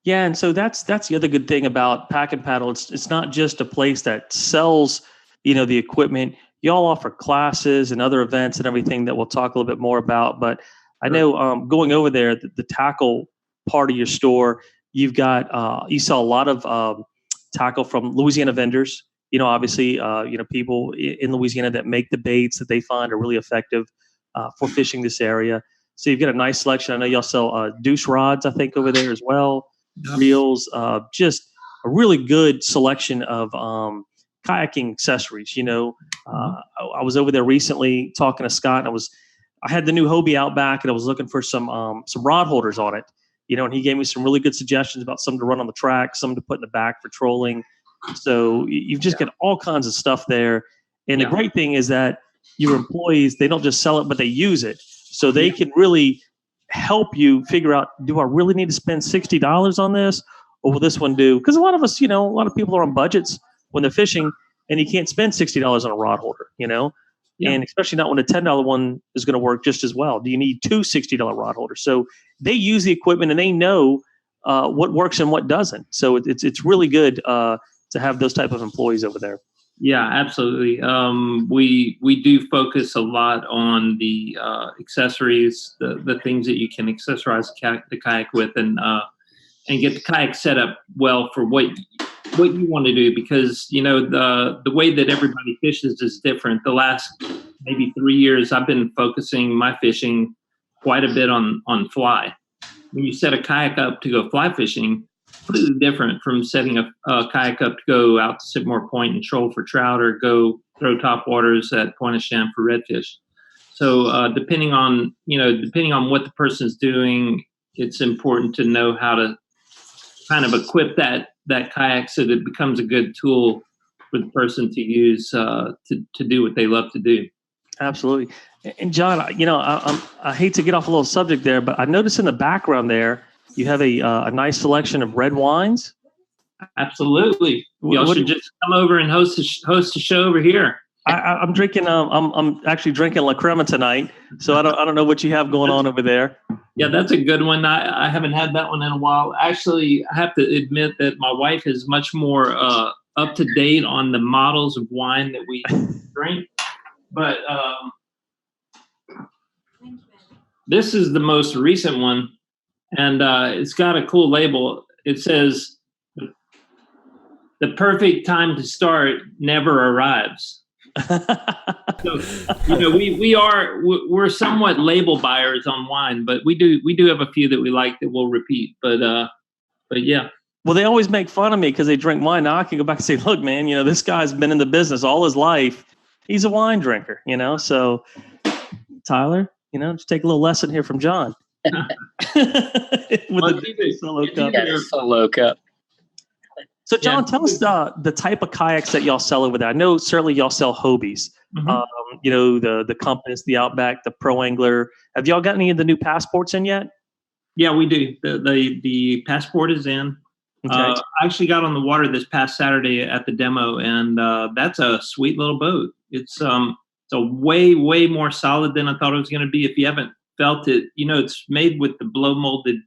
Yeah, and so that's the other good thing about Pack and Paddle. It's not just a place that sells, the equipment. Y'all offer classes and other events and everything that we'll talk a little bit more about. But I know going over there, the tackle part of your store, you've got you sell a lot of tackle from Louisiana vendors. Obviously, people in Louisiana that make the baits that they find are really effective for fishing this area. So you've got a nice selection. I know y'all sell deuce rods, I think, over there as well. Yep. Reels, just a really good selection of kayaking accessories. I was over there recently talking to Scott, and I had the new Hobie out back, and I was looking for some rod holders on it. And he gave me some really good suggestions about some to run on the track, some to put in the back for trolling. So you've just got all kinds of stuff there. And the great thing is that your employees, they don't just sell it, but they use it. So they can really help you figure out, do I really need to spend $60 on this? Or will this one do? Because a lot of us, a lot of people are on budgets when they're fishing, and you can't spend $60 on a rod holder, and especially not when a $10 one is going to work just as well. Do you need two $60 rod holders? So they use the equipment and they know what works and what doesn't. So it's really good to have those type of employees over there. Yeah, absolutely. We do focus a lot on the accessories, the things that you can accessorize the kayak with, and get the kayak set up well for what you want to do, because the way that everybody fishes is different. The last maybe 3 years, I've been focusing my fishing quite a bit on fly. When you set a kayak up to go fly fishing, completely different from setting a kayak up to go out to Sycamore Point and troll for trout, or go throw top waters at Point of Sham for redfish. So depending on what the person's doing it's important to know how to kind of equip that kayak so that it becomes a good tool for the person to use to do what they love to do. Absolutely. And John, I hate to get off a little subject there, but I noticed in the background there you have a nice selection of red wines. Absolutely. Y'all should just come over and host a show over here. I'm drinking. I'm actually drinking La Crema tonight, so I don't know what you have going on over there. Yeah, that's a good one. I haven't had that one in a while. Actually, I have to admit that my wife is much more up to date on the models of wine that we drink. But this is the most recent one, and it's got a cool label. It says, "The perfect time to start never arrives." So, we're somewhat label buyers on wine, but we do have a few that we like that we'll repeat. But yeah. Well, they always make fun of me because they drink wine. Now I can go back and say, look, man, this guy's been in the business all his life. He's a wine drinker, So, Tyler, just take a little lesson here from John. Solo cup. So, John, tell us the type of kayaks that y'all sell over there. I know certainly y'all sell Hobies. Mm-hmm. The Compass, the Outback, the Pro Angler. Have y'all got any of the new Passports in yet? Yeah, we do. The Passport is in. Okay. I actually got on the water this past Saturday at the demo, and that's a sweet little boat. It's a way, way more solid than I thought it was going to be. If you haven't felt it, it's made with the blow molded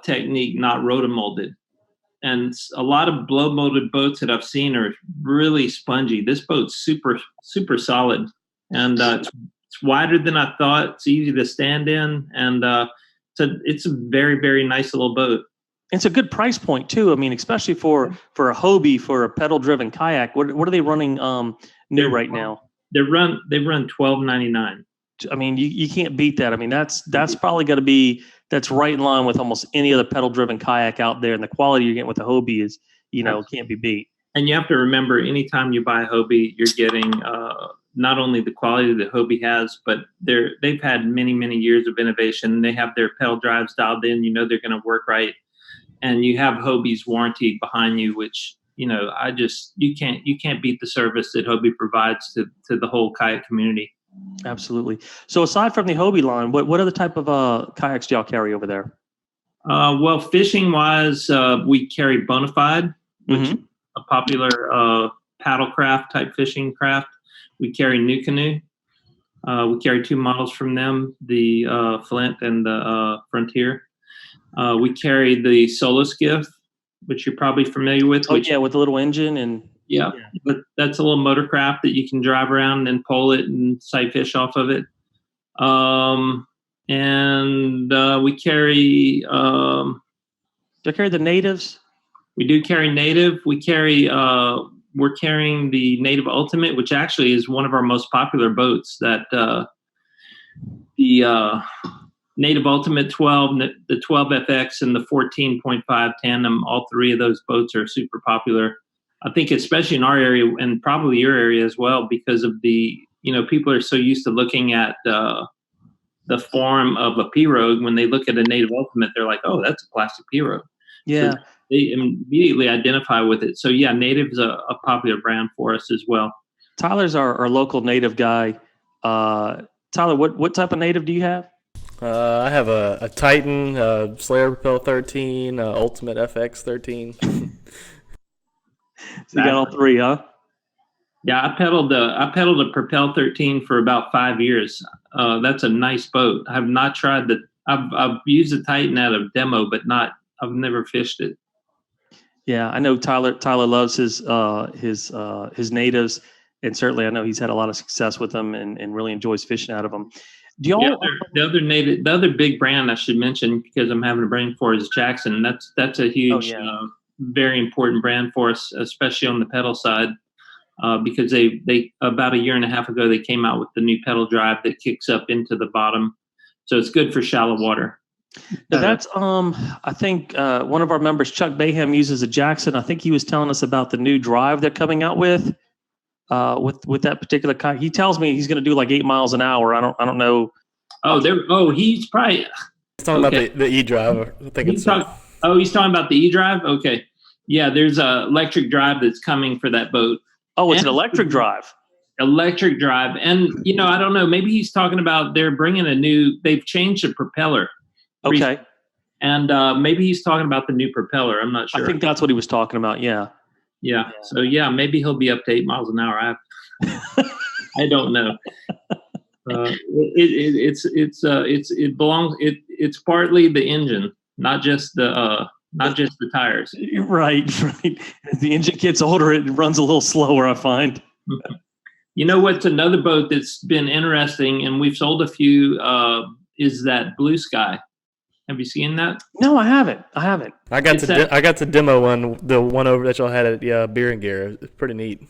technique, not rotomolded. And a lot of blow molded boats that I've seen are really spongy. This boat's super, super solid, and it's wider than I thought. It's easy to stand in, and it's a very, very nice little boat. It's a good price point too. I mean, especially for a Hobie, for a pedal driven kayak. What are they running new right now? They run $12.99. I mean, you can't beat that. I mean, that's probably going to be right in line with almost any other pedal driven kayak out there. And the quality you're getting with the Hobie is, can't be beat. And you have to remember, anytime you buy a Hobie, you're getting not only the quality that Hobie has, but they've had many, many years of innovation. They have their pedal drives dialed in. They're going to work right. And you have Hobie's warranty behind you, which, you can't beat the service that Hobie provides to the whole kayak community. Absolutely. So aside from the Hobie line, what other type of kayaks do y'all carry over there? Well, fishing wise, we carry Bonafide, which is a popular paddlecraft type fishing craft. We carry New Canoe. We carry two models from them, the Flint and the Frontier. We carry the Solo Skiff, which you're probably familiar with. With the little engine and. Yeah, but that's a little motorcraft that you can drive around and pole it and sight fish off of it. And we carry. Do you carry the natives? We do carry native. We're carrying the Native Ultimate, which actually is one of our most popular boats. That the Native Ultimate 12, the 12FX, and the 14.5 Tandem. All three of those boats are super popular. I think especially in our area and probably your area as well, because of the, people are so used to looking at the form of a pirogue. When they look at a Native Ultimate, they're like, oh, that's a plastic pirogue. Yeah. So they immediately identify with it. So yeah, Native's a popular brand for us as well. Tyler's our local Native guy. Tyler, what type of Native do you have? I have a Titan, Slayer Propel 13, Ultimate FX 13. So you got all three, huh? Yeah, I pedaled a Propel 13 for about 5 years. That's a nice boat. I have not tried I've used the Titan at a demo, but I've never fished it. Yeah, I know Tyler loves his natives, and certainly I know he's had a lot of success with them and really enjoys fishing out of them. Do y'all? The other big brand I should mention, because I'm having a brain for, is Jackson. That's a huge. Very important brand for us, especially on the pedal side, because they about a year and a half ago, they came out with the new pedal drive that kicks up into the bottom. So it's good for shallow water. Now that's I think one of our members, Chuck Baham, uses a Jackson. I think he was telling us about the new drive they're coming out with that particular kayak. He tells me he's going to do like 8 miles an hour. I don't know. He's probably. He's talking about the e-drive. I think he's talking about the e-drive. Okay, yeah. There's a electric drive that's coming for that boat. Oh, it's an electric drive. Electric drive, and I don't know. Maybe he's talking about they're bringing they've changed the propeller. Okay. Recently. And maybe he's talking about the new propeller. I'm not sure. I think that's what he was talking about. Yeah. Yeah. So maybe he'll be up to 8 miles an hour. I don't know. It's partly the engine, not just the tires. Right. As the engine gets older, it runs a little slower, I find. You know what's another boat that's been interesting, and we've sold a few, is that Blue Sky. Have you seen that? No, I haven't. I got to demo one, the one over that y'all had at Beer and Gear. It's pretty neat.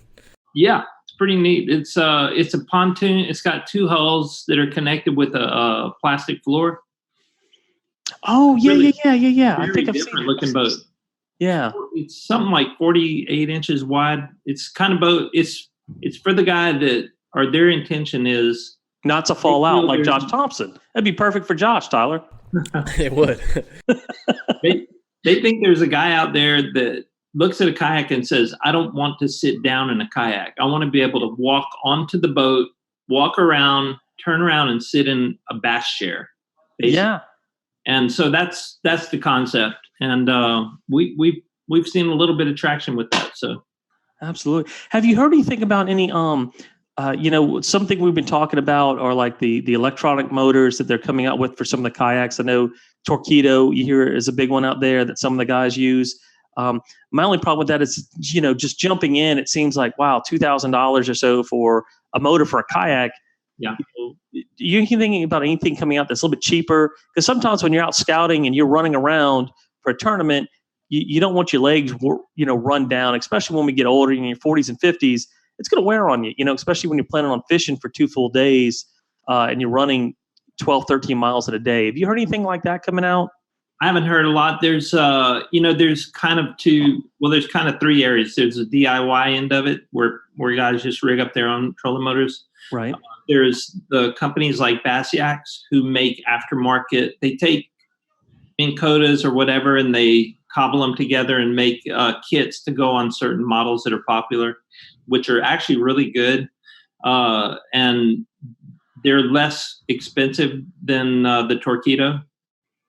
Yeah, it's pretty neat. It's a pontoon. It's got 2 hulls that are connected with a plastic floor. Oh yeah, Really, yeah. I Very think I've seen different looking boat. Yeah, it's something like 48 inches wide. It's kind of boat. It's for the guy that, or their intention is not to fall out like Josh Thompson. That'd be perfect for Josh, Tyler. It would. They think there's a guy out there that looks at a kayak and says, I don't want to sit down in a kayak. I want to be able to walk onto the boat, walk around, turn around, and sit in a bass chair. Basically. Yeah. And so that's the concept. And we've seen a little bit of traction with that. So absolutely. Have you heard anything about any something we've been talking about are like the electronic motors that they're coming out with for some of the kayaks? I know Torqeedo, you hear, is a big one out there that some of the guys use. My only problem with that is, just jumping in, it seems like, wow, $2,000 or so for a motor for a kayak. Yeah. You thinking about anything coming out that's a little bit cheaper? Because sometimes when you're out scouting and you're running around for a tournament, you don't want your legs, run down, especially when we get older in your 40s and 50s. It's going to wear on you, especially when you're planning on fishing for 2 full days and you're running 12, 13 miles in a day. Have you heard anything like that coming out? I haven't heard a lot. There's, there's kind of 3 areas. There's a DIY end of it where guys just rig up their own trolling motors. Right. There's the companies like Bass Yaks who make aftermarket. They take Minn Kotas or whatever and they cobble them together and make kits to go on certain models that are popular, which are actually really good. And they're less expensive than the Torqeedo.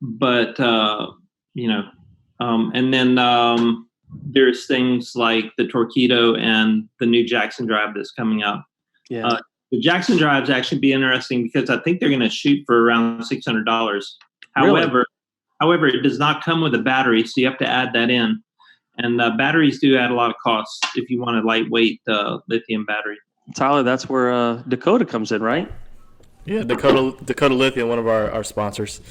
But, and then there's things like the Torqeedo and the new Jackson Drive that's coming out. Yeah. The Jackson Drives actually be interesting because I think they're going to shoot for around $600. However, it does not come with a battery, so you have to add that in. And batteries do add a lot of costs if you want a lightweight lithium battery. Tyler, that's where Dakota comes in, right? Yeah, Dakota Lithium, one of our sponsors.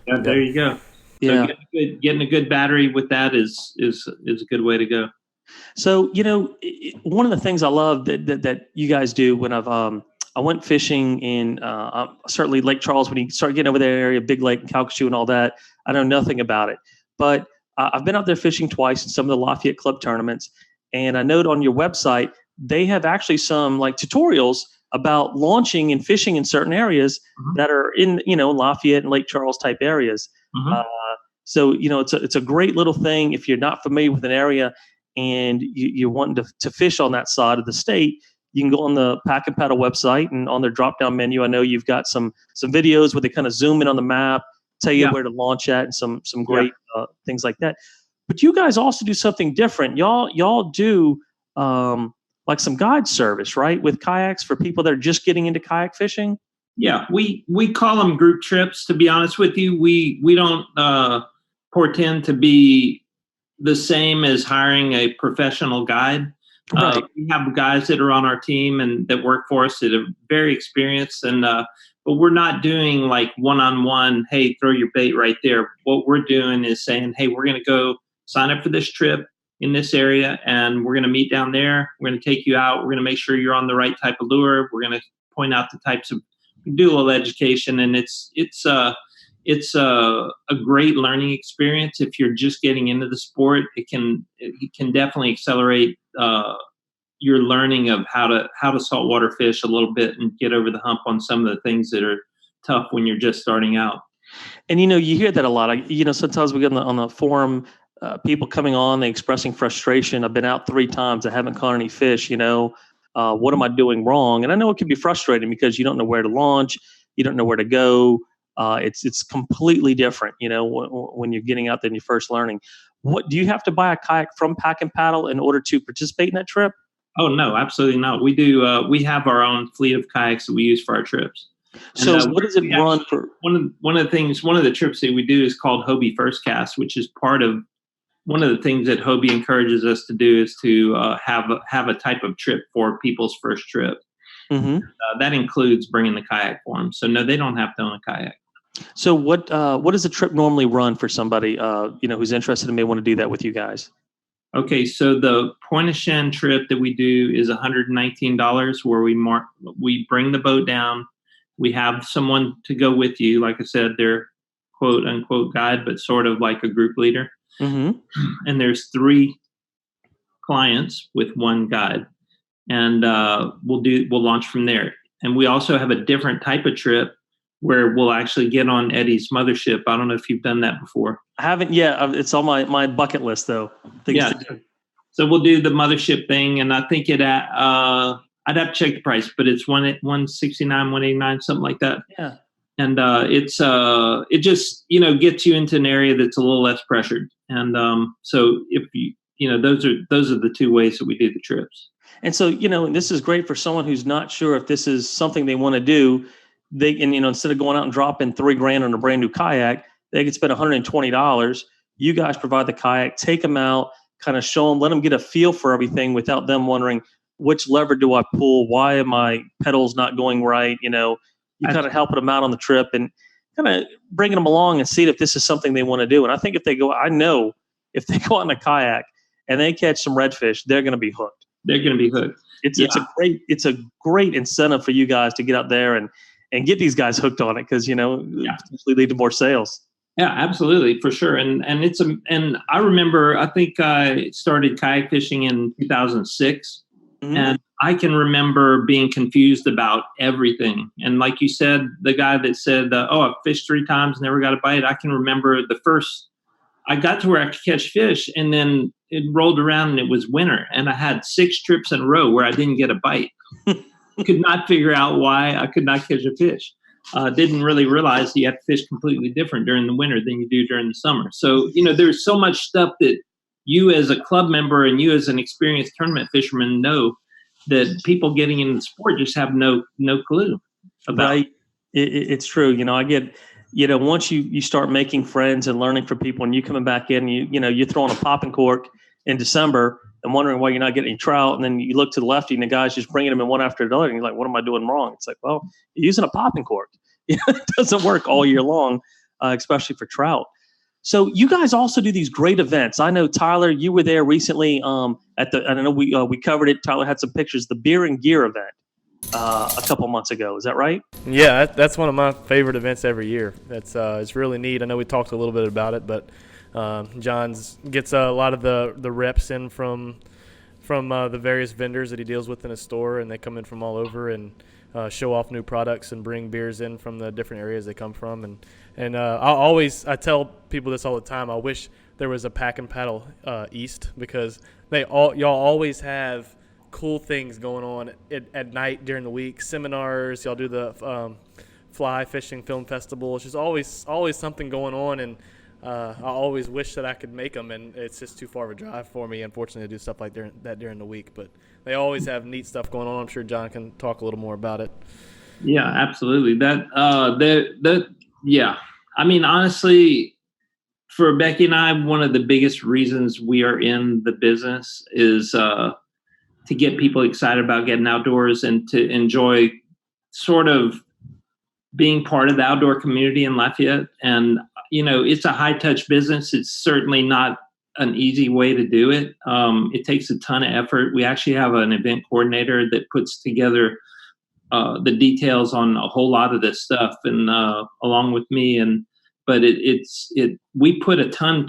Yeah, there you go. Yeah. So getting a good battery with that is a good way to go. So, one of the things I love that you guys do when I went fishing in certainly Lake Charles, when you start getting over that area, Big Lake and Calcasieu and all that, I know nothing about it. But I've been out there fishing twice in some of the Lafayette Club tournaments. And I note on your website, they have actually some like tutorials about launching and fishing in certain areas that are in, Lafayette and Lake Charles type areas. So, it's a great little thing. If you're not familiar with an area and you're wanting to fish on that side of the state, you can go on the Pack and Paddle website, and on their drop-down menu, I know you've got some videos where they kind of zoom in on the map, tell you where to launch at, and some great things like that. But you guys also do something different. Y'all do like some guide service, right, with kayaks for people that are just getting into kayak fishing? Yeah, we call them group trips. To be honest with you, we don't portend to be the same as hiring a professional guide. Right. We have guys that are on our team and that work for us that are very experienced, and but we're not doing like one-on-one, hey, throw your bait right there. What we're doing is saying, hey, we're going to go sign up for this trip in this area, and we're going to meet down there. We're going to take you out. We're going to make sure you're on the right type of lure. We're going to point out the types of, we do a little education, and it's a great learning experience. If you're just getting into the sport, it can definitely accelerate your learning of how to saltwater fish a little bit and get over the hump on some of the things that are tough when you're just starting out. And you hear that a lot. Sometimes we get on the forum, people coming on, they expressing frustration. I've been out 3 times, I haven't caught any fish. What am I doing wrong? And I know it can be frustrating because you don't know where to launch, you don't know where to go. It's completely different, when you're getting out there and you're first learning. What do you have to buy a kayak from Pack and Paddle in order to participate in that trip? Oh no, absolutely not. We do. We have our own fleet of kayaks that we use for our trips. So what does it run for? One of the trips that we do is called Hobie First Cast, which is part of one of the things that Hobie encourages us to do is to have a type of trip for people's first trip. Mm-hmm. That includes bringing the kayak for them. So no, they don't have to own a kayak. So what does a trip normally run for somebody who's interested and may want to do that with you guys? Okay, so the Pointe-au-Chien trip that we do is $119, where we bring the boat down. We have someone to go with you. Like I said, they're quote unquote guide, but sort of like a group leader. Mm-hmm. And there's 3 clients with 1 guide, and we'll launch from there. And we also have a different type of trip where we'll actually get on Eddie's mothership. I don't know if you've done that before. I haven't yet. It's on my bucket list though. Yeah. So we'll do the mothership thing, and I think I'd have to check the price, but it's $169, $189, something like that. Yeah. And it just gets you into an area that's a little less pressured. And so if those are the 2 ways that we do the trips. And so this is great for someone who's not sure if this is something they want to do. They can instead of going out and dropping $3,000 on a brand new kayak, they could spend $120. You guys provide the kayak, take them out, kind of show them, let them get a feel for everything without them wondering which lever do I pull? Why am my pedals not going right? You kind of helping them out on the trip and kind of bringing them along and see if this is something they want to do. And I think if they go on a kayak and they catch some redfish, they're going to be hooked. They're going to be hooked. It's a great incentive for you guys to get out there and get these guys hooked on it because potentially lead to more sales. Yeah, absolutely, for sure. And I remember, I think I started kayak fishing in 2006. Mm-hmm. And I can remember being confused about everything. And like you said, the guy that said, I've fished 3 times, never got a bite. I can remember I got to where I could catch fish, and then it rolled around and it was winter. And I had 6 trips in a row where I didn't get a bite. Could not figure out why I could not catch a fish. Didn't really realize you have to fish completely different during the winter than you do during the summer. So, there's so much stuff that you as a club member and you as an experienced tournament fisherman know that people getting into the sport just have no clue about. Right. It's true. I get, once you start making friends and learning from people and you coming back in, you're throwing a popping cork in December and wondering why you're not getting any trout. And then you look to the left and the guy's just bringing them in one after another. And you're like, what am I doing wrong? It's like, well, you're using a popping cork. It doesn't work all year long, especially for trout. So you guys also do these great events. I know, Tyler, you were there recently I don't know, we covered it. Tyler had some pictures, the Beer and Gear event a couple months ago. Is that right? Yeah, that's one of my favorite events every year. It's really neat. I know we talked a little bit about it, but John's gets a lot of the reps in from the various vendors that he deals with in his store, and they come in from all over and show off new products and bring beers in from the different areas they come from. And I tell people this all the time. I wish there was a Pack and Paddle East, because y'all always have cool things going on at night during the week. Seminars, y'all do the fly fishing film festival. It's just always something going on, and I always wish that I could make them, and it's just too far of a drive for me, unfortunately, to do stuff like that during the week. But they always have neat stuff going on. I'm sure John can talk a little more about it. Yeah, absolutely. Yeah. I mean, honestly, for Becky and I, one of the biggest reasons we are in the business is to get people excited about getting outdoors and to enjoy sort of being part of the outdoor community in Lafayette. And, it's a high-touch business. It's certainly not an easy way to do it. It takes a ton of effort. We actually have an event coordinator that puts together the details on a whole lot of this stuff, and along with me. But we put a ton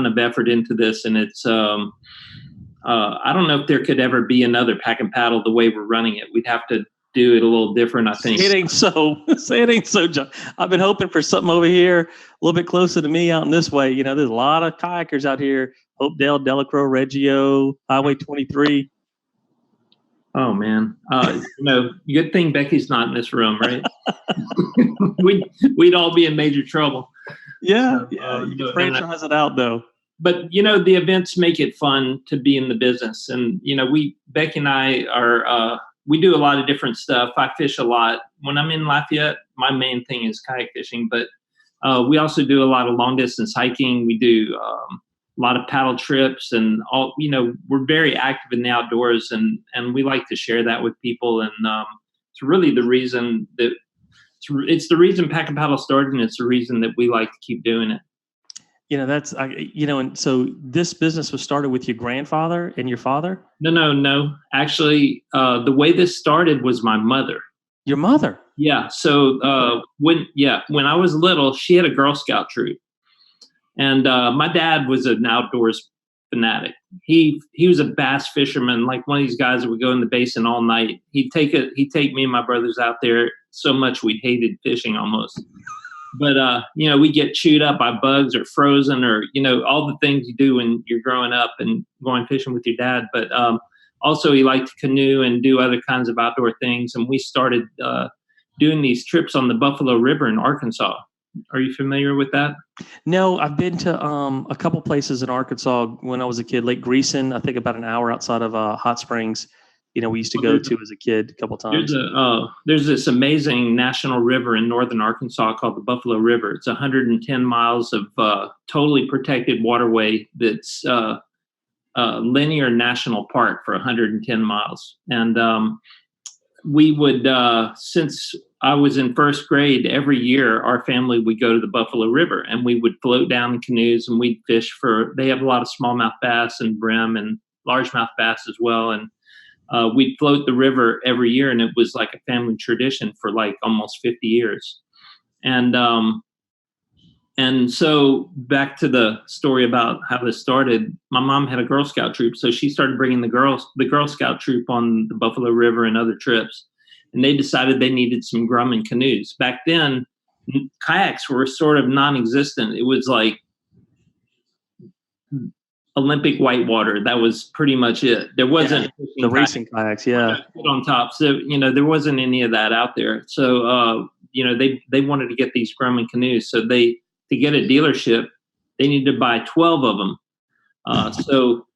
of effort into this, and it's I don't know if there could ever be another Pack and Paddle the way we're running it. We'd have to do it a little different, I think. It ain't so. Say it ain't so, John. I've been hoping for something over here a little bit closer to me out in this way. You know, there's a lot of kayakers out here. Hopedale, Delacroix, Reggio, Highway 23. Oh man, good thing Becky's not in this room, right? we'd all be in major trouble. Yeah, you can franchise it out though. But the events make it fun to be in the business, and Becky and I are we do a lot of different stuff. I fish a lot. When I'm in Lafayette, my main thing is kayak fishing, but we also do a lot of long distance hiking. We do a lot of paddle trips, and all. We're very active in the outdoors, and we like to share that with people. And it's really the reason that it's the reason Pack and Paddle started, and it's the reason that we like to keep doing it. That's and so this business was started with your grandfather and your father? No. Actually, the way this started was my mother. Your mother? Yeah. So when I was little, she had a Girl Scout troop, and my dad was an outdoors fanatic. He was a bass fisherman, like one of these guys that would go in the basin all night. He'd take me and my brothers out there so much we hated fishing almost. But, we get chewed up by bugs or frozen or, all the things you do when you're growing up and going fishing with your dad. But also he liked to canoe and do other kinds of outdoor things. And we started doing these trips on the Buffalo River in Arkansas. Are you familiar with that? No, I've been to a couple places in Arkansas when I was a kid. Lake Greeson, I think about an hour outside of Hot Springs. We used to go to as a kid a couple times. There's this amazing national river in northern Arkansas called the Buffalo River. It's 110 miles of totally protected waterway that's linear national park for 110 miles. And we would, since I was in first grade, every year our family would go to the Buffalo River and we would float down in canoes and we'd fish they have a lot of smallmouth bass and brim and largemouth bass as well. And we'd float the river every year, and it was like a family tradition for like almost 50 years. And so back to the story about how this started, my mom had a Girl Scout troop, so she started bringing the Girl Scout troop on the Buffalo River and other trips, and they decided they needed some Grumman canoes. Back then, kayaks were sort of non-existent. It was like Olympic whitewater. That was pretty much it. There wasn't the racing kayaks. Yeah. On top. So, there wasn't any of that out there. So, they wanted to get these Grumman canoes. So to get a dealership, they needed to buy 12 of them. So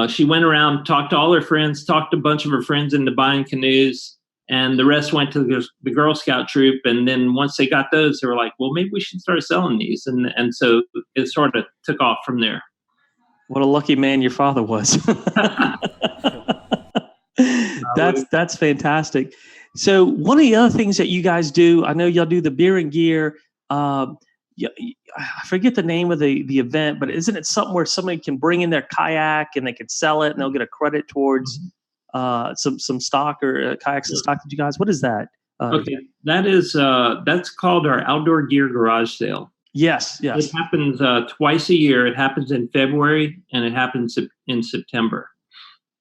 she went around, talked to all her friends, talked a bunch of her friends into buying canoes, and the rest went to the Girl Scout troop. And then once they got those, they were like, well, maybe we should start selling these. And so it sort of took off from there. What a lucky man your father was. That's fantastic. So one of the other things that you guys do, I know y'all do the beer and gear. I forget the name of the event, but isn't it something where somebody can bring in their kayak and they can sell it and they'll get a credit towards some stock or kayaks and stock that you guys? What is that? Okay, that's called our outdoor gear garage sale. Yes. It happens twice a year. It happens in February and it happens in September.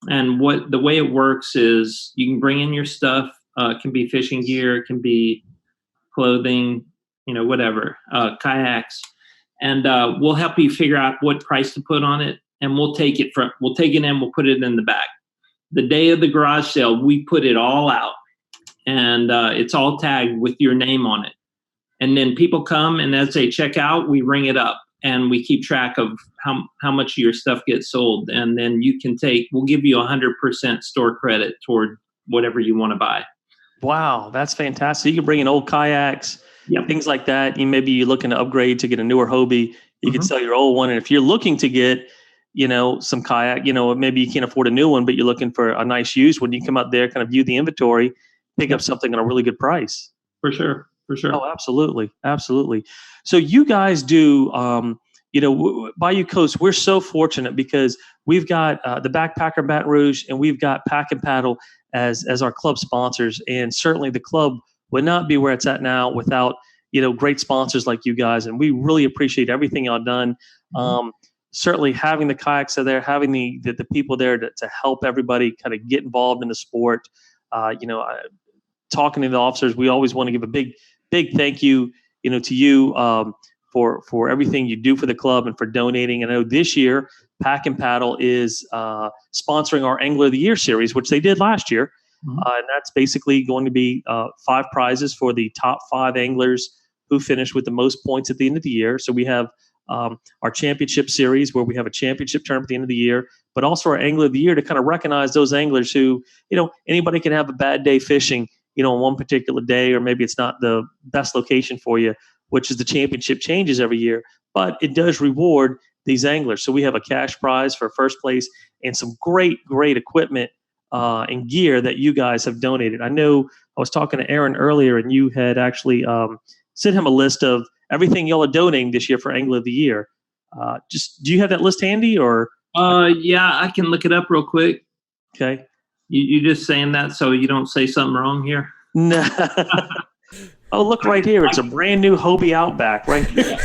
And the way it works is you can bring in your stuff. It can be fishing gear, it can be clothing, whatever, kayaks, and we'll help you figure out what price to put on it, and we'll take it in, we'll put it in the back. The day of the garage sale, we put it all out, and it's all tagged with your name on it. And then people come, and as they check out, we ring it up, and we keep track of how much of your stuff gets sold. And then we'll give you 100% store credit toward whatever you want to buy. Wow, that's fantastic. You can bring in old kayaks, things like that. Maybe you're looking to upgrade to get a newer Hobie. You can sell your old one. And if you're looking to get, some kayak, maybe you can't afford a new one, but you're looking for a nice used one, you come out there, kind of view the inventory, pick up something at a really good price. For sure. Oh, absolutely. So you guys do, Bayou Coast, we're so fortunate because we've got the Backpacker Baton Rouge and we've got Pack and Paddle as our club sponsors. And certainly the club would not be where it's at now without, great sponsors like you guys. And we really appreciate everything y'all done. Certainly having the kayaks there, having the people there to help everybody kind of get involved in the sport. talking to the officers, we always want to give a big thank you, to you for everything you do for the club and for donating. I know this year Pack and Paddle is sponsoring our Angler of the Year series, which they did last year. And that's basically going to be 5 prizes for the top 5 anglers who finish with the most points at the end of the year. So we have our championship series where we have a championship tournament at the end of the year, but also our Angler of the Year to kind of recognize those anglers who, anybody can have a bad day fishing, on one particular day, or maybe it's not the best location for you, which is the championship changes every year, but it does reward these anglers. So we have a cash prize for first place and some great equipment and gear that you guys have donated. I know I was talking to Aaron earlier, and you had actually sent him a list of everything y'all are donating this year for Angler of the Year. Do you have that list handy, or? Yeah, I can look it up real quick. Okay. You just saying that so you don't say something wrong here? No. Oh, look right here. It's a brand new Hobie Outback right here.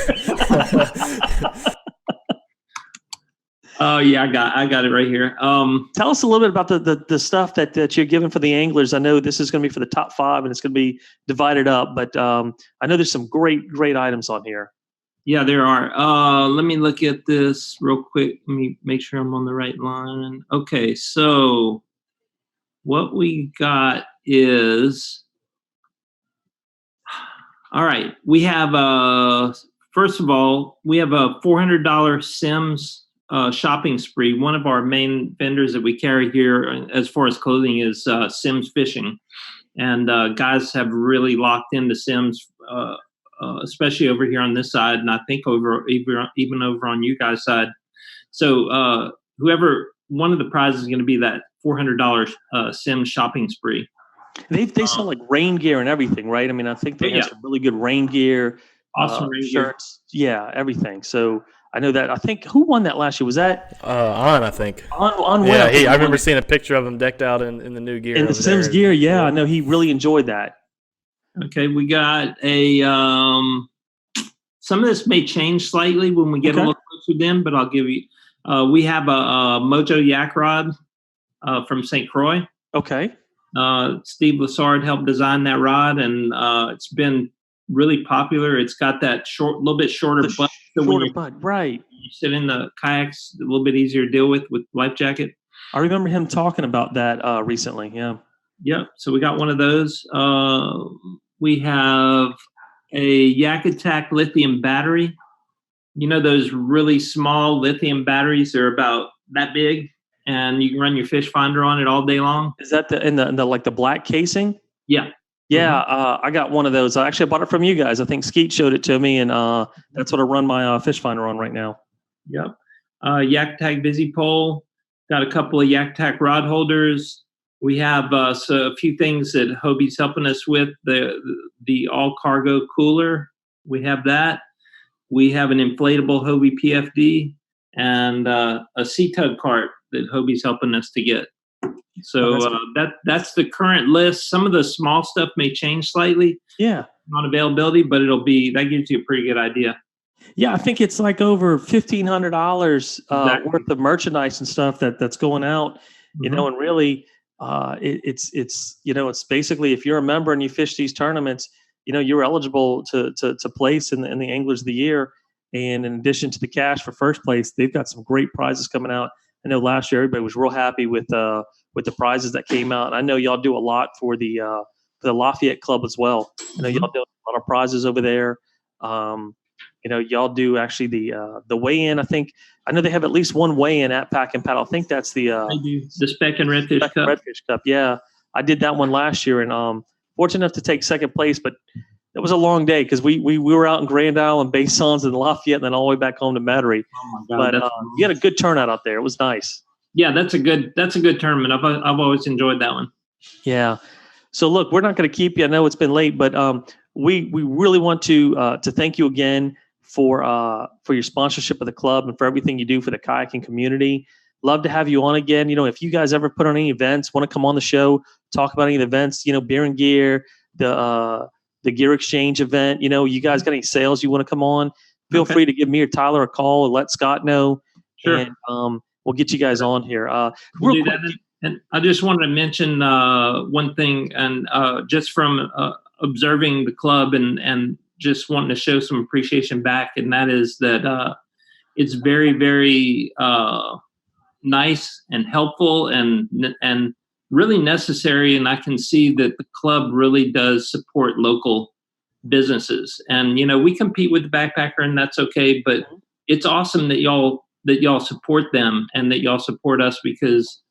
Oh yeah, I got it right here. Tell us a little bit about the stuff that you're giving for the anglers. I know this is going to be for the top 5 and it's going to be divided up, but I know there's some great items on here. Yeah, there are. Let me look at this real quick. Let me make sure I'm on the right line. Okay, so what we got is, all right, we have first of all, we have a $400 Sims shopping spree. One of our main vendors that we carry here as far as clothing is Sims Fishing. And guys have really locked into Sims, especially over here on this side, and I think even over on you guys' side. So one of the prizes is going to be that $400 Sims shopping spree. They sell like rain gear and everything, right? I mean, I think they have some really good rain gear, awesome rain shirts, everything. So I know that. I think who won that last year? Was that On? I think on. Yeah, I remember seeing a picture of him decked out in the new gear. In the Sims gear, yeah. I know he really enjoyed that. Okay, we got a. Some of this may change slightly when we get a little closer then, but I'll give you. We have a Mojo Yak Rod from St. Croix. Okay. Steve Lassard helped design that rod, and it's been really popular. It's got that little bit shorter butt. Right. You sit in the kayaks, a little bit easier to deal with life jacket. I remember him talking about that recently. Yeah. Yep. So we got one of those. We have a Yak Attack lithium battery. You know those really small lithium batteries? They're about that big, and you can run your fish finder on it all day long. Is that in the like the black casing? Yeah. Yeah, I got one of those. I bought it from you guys. I think Skeet showed it to me, and that's what I run my fish finder on right now. Yep. Yak Attack Busy Pole. Got a couple of Yak Attack rod holders. We have a few things that Hobie's helping us with. The all cargo cooler. We have that. We have an inflatable Hobie PFD and a sea tug cart that Hobie's helping us to get. So that's the current list. Some of the small stuff may change slightly. Yeah. On availability, but that gives you a pretty good idea. Yeah, I think it's like over $1,500 worth of merchandise and stuff that's going out. And really, it's basically if you're a member and you fish these tournaments, you're eligible to place in the Anglers of the Year. And in addition to the cash for first place, they've got some great prizes coming out. I know last year everybody was real happy with the prizes that came out. And I know y'all do a lot for the Lafayette Club as well. I know y'all do a lot of prizes over there. Y'all do actually the weigh-in. I know they have at least one weigh-in at Pack and Paddle. I think that's the Speck and Redfish Cup. Redfish Cup. Yeah, I did that one last year, and fortunate enough to take second place. But it was a long day because we were out in Grand Isle, Bassons, and Lafayette, and then all the way back home to Metairie. Oh my God! But you had a good turnout out there. It was nice. Yeah, that's a good tournament. I've always enjoyed that one. Yeah. So look, we're not going to keep you. I know it's been late, but we really want to thank you again for your sponsorship of the club and for everything you do for the kayaking community. Love to have you on again. If you guys ever put on any events, want to come on the show, talk about any of the events, Beer and Gear, the Gear Exchange event, you guys got any sales you want to come on, feel free to give me or Tyler a call or let Scott know. Sure. And we'll get you guys on here. We'll do that then. And I just wanted to mention one thing, and just from observing the club and just wanting to show some appreciation back, and that is that it's very, very nice and helpful and really necessary. And I can see that the club really does support local businesses. And we compete with the backpacker, and that's okay. But it's awesome that y'all support them and that y'all support us, because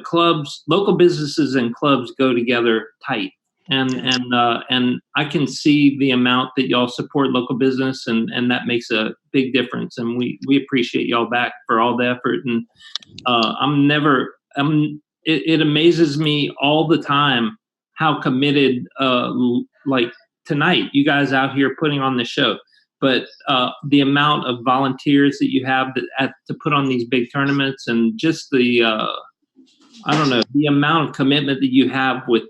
clubs, local businesses and clubs go together tight. And I can see the amount that y'all support local business, and that makes a big difference. And we appreciate y'all back for all the effort. And it amazes me all the time how committed, like tonight, you guys out here putting on the show, but the amount of volunteers that you have to put on these big tournaments, and just the the amount of commitment that you have with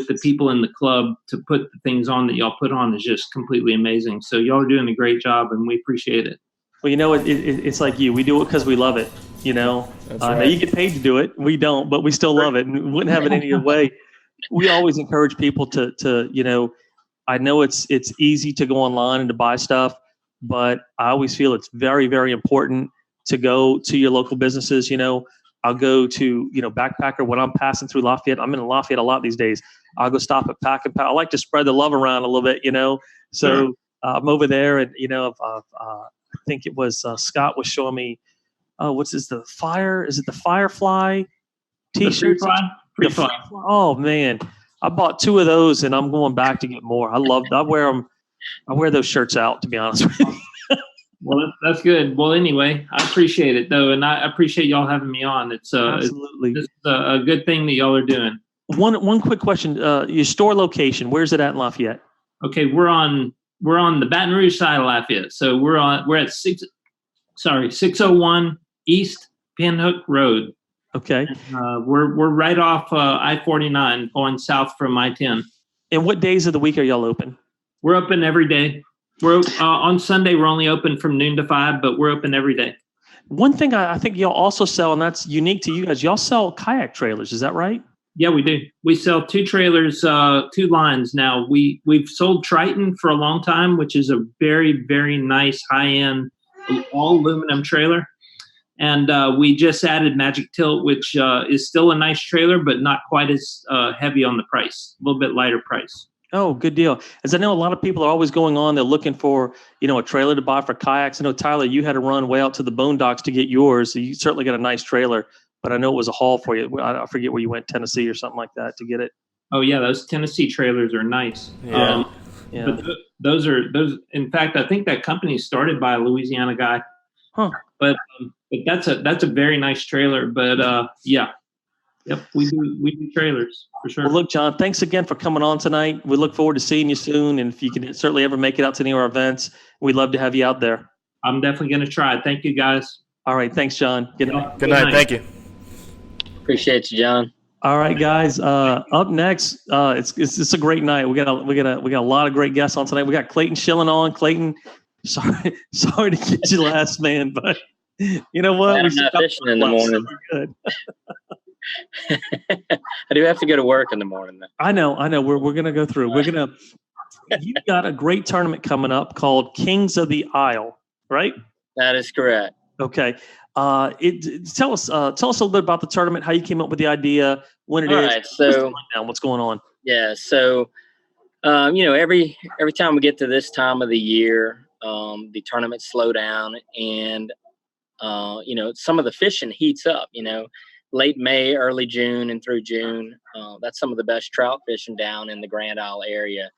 the people in the club to put the things on that y'all put on is just completely amazing. So y'all are doing a great job, and we appreciate it. Well, it's like you. We do it because we love it. That's right. Now you get paid to do it. We don't, but we still love it, and we wouldn't have it any other way. We always encourage people to I know it's easy to go online and to buy stuff, but I always feel it's very, very important to go to your local businesses. I'll go to, Backpacker when I'm passing through Lafayette. I'm in Lafayette a lot these days. I'll go stop at Pack and Pack. I like to spread the love around a little bit, So I'm over there, and I think it was Scott was showing me, what's this? The fire? Is it the Firefly T-shirts? Free fly. Oh man, I bought 2 of those, and I'm going back to get more. I wear them. I wear those shirts out, to be honest with you. Well, that's good. Well, anyway, I appreciate it though, and I appreciate y'all having me on. It's Absolutely it's a good thing that y'all are doing. One quick question: your store location, where's it at in Lafayette? Okay, we're on the Baton Rouge side of Lafayette, so we're at 601 East Pinhook Road. Okay, we're right off I-49 going south from I-10. And what days of the week are y'all open? We're open every day. We're on Sunday. We're only open from noon to 5, but we're open every day. One thing I think y'all also sell, and that's unique to you guys, y'all sell kayak trailers. Is that right? Yeah, we do. We sell 2 trailers, 2 lines now. We've sold Triton for a long time, which is a very, very nice high-end all aluminum trailer. And we just added Magic Tilt, which is still a nice trailer, but not quite as heavy on the price, a little bit lighter price. Oh, good deal. As I know, a lot of people are always going on. They're looking for, a trailer to buy for kayaks. I know, Tyler, you had to run way out to the boondocks to get yours. So you certainly got a nice trailer, but I know it was a haul for you. I forget where you went, Tennessee or something like that, to get it. Oh yeah, those Tennessee trailers are nice. Yeah. But those. In fact, I think that company started by a Louisiana guy. Huh. But that's a very nice trailer. But yeah. Yep, we do trailers for sure. Well, look, John, thanks again for coming on tonight. We look forward to seeing you soon. And if you can certainly ever make it out to any of our events, we'd love to have you out there. I'm definitely going to try. Thank you, guys. All right. Thanks, John. Good night. Thank you. Appreciate you, John. All right, guys. Up next, it's a great night. We got a lot of great guests on tonight. We got Clayton Shilling on. Clayton, sorry to get you last, man, but you know what? I'm not fishing in the morning. Good. I do have to go to work in the morning, though. I know. We're gonna go through. You've got a great tournament coming up called Kings of the Isle, right? That is correct. Okay. Tell us a little bit about the tournament, how you came up with the idea, when it is. Right, so what's going on? Yeah. So, every time we get to this time of the year, the tournaments slow down, and some of the fishing heats up. Late May, early June, and through June. That's some of the best trout fishing down in the Grand Isle area.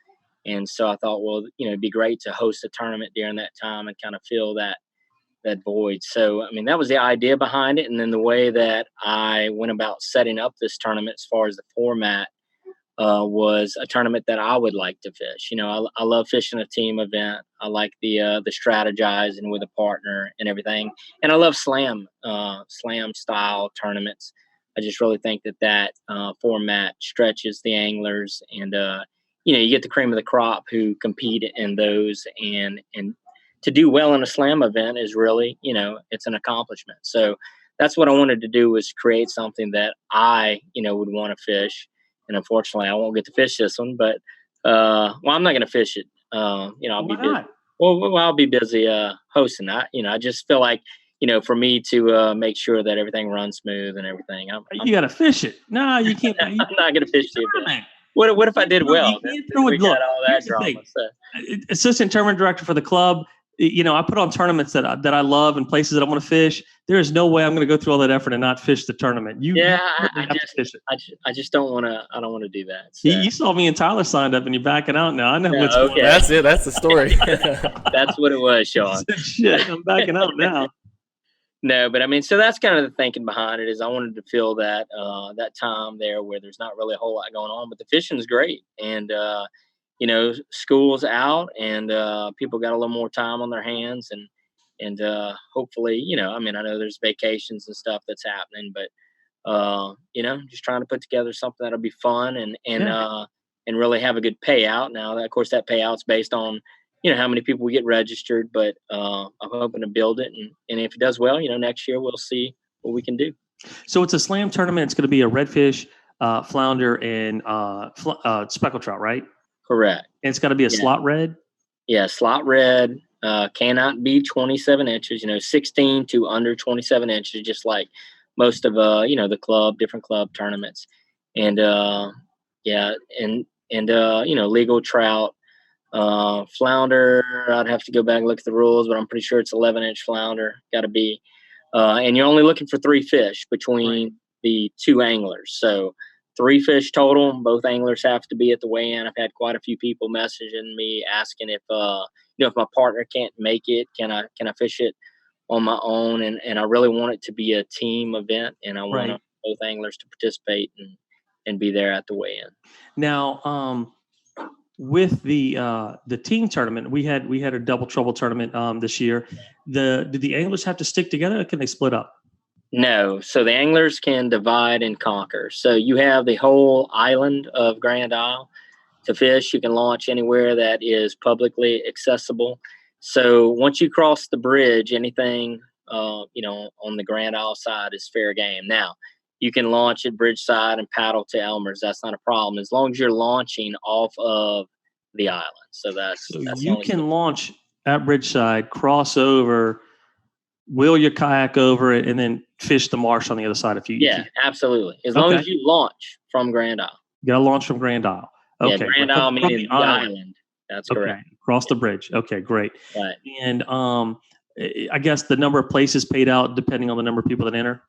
And so I thought, well, it'd be great to host a tournament during that time and kind of fill that void. So, that was the idea behind it. And then the way that I went about setting up this tournament as far as the format was a tournament that I would like to fish. I love fishing a team event. I like the strategizing with a partner and everything. And I love slam style tournaments. I just really think that format stretches the anglers, and you get the cream of the crop who compete in those, and to do well in a slam event is really, it's an accomplishment. So that's what I wanted to do, was create something that I, would want to fish. And unfortunately, I won't get to fish this one, but well, I'm not going to fish it. I'll be busy. Well, I'll be busy hosting. I just feel like, for me to make sure that everything runs smooth and everything. You got to fish it. No, you can't. I'm not going to fish the event. What if I did well? We got all that drama. So. Assistant tournament director for the club. I put on tournaments that I love and places that I want to fish. There is no way I'm going to go through all that effort and not fish the tournament. I just don't want to. I don't want to do that. So. You saw me and Tyler signed up, and you're backing out now. I know what's going on. That's it. That's the story. That's what it was, Sean. Shit, I'm backing out now. No, but I mean, so that's kind of the thinking behind it. Is I wanted to fill that that time there where there's not really a whole lot going on, but the fishing is great, and school's out, and people got a little more time on their hands, and hopefully, I know there's vacations and stuff that's happening, but just trying to put together something that'll be fun and really have a good payout. Now, of course, that payout's based on how many people we get registered, but I'm hoping to build it, and if it does well, next year we'll see what we can do. So it's a slam tournament. It's going to be a redfish, flounder, and speckled trout, right? Correct. And it's got to be a slot red? Yeah, slot red. Cannot be 27 inches, 16 to under 27 inches, just like most of, the different club tournaments. And, legal trout, flounder. I'd have to go back and look at the rules, but I'm pretty sure it's 11-inch flounder. Got to be. And you're only looking for 3 fish between the 2 anglers. So 3 fish total. Both anglers have to be at the weigh-in. I've had quite a few people messaging me asking if my partner can't make it, can I fish it on my own? And I really want it to be a team event, and I want both anglers to participate and be there at the weigh-in. Now, with the team tournament, we had a double trouble tournament this year. Did the anglers have to stick together, or can they split up? No. So the anglers can divide and conquer. So you have the whole island of Grand Isle to fish. You can launch anywhere that is publicly accessible. So once you cross the bridge, anything, on the Grand Isle side is fair game. Now, you can launch at bridge side and paddle to Elmer's. That's not a problem, as long as you're launching off of the island. So that's you can launch at bridge side, cross over, wheel your kayak over it, and then fish the marsh on the other side if you. Yeah, absolutely. As long as you launch from Grand Isle. You got to launch from Grand Isle. Okay. Yeah, Grand Isle meaning the island. That's correct. Cross the bridge. Okay, great. Right. And I guess the number of places paid out depending on the number of people that enter.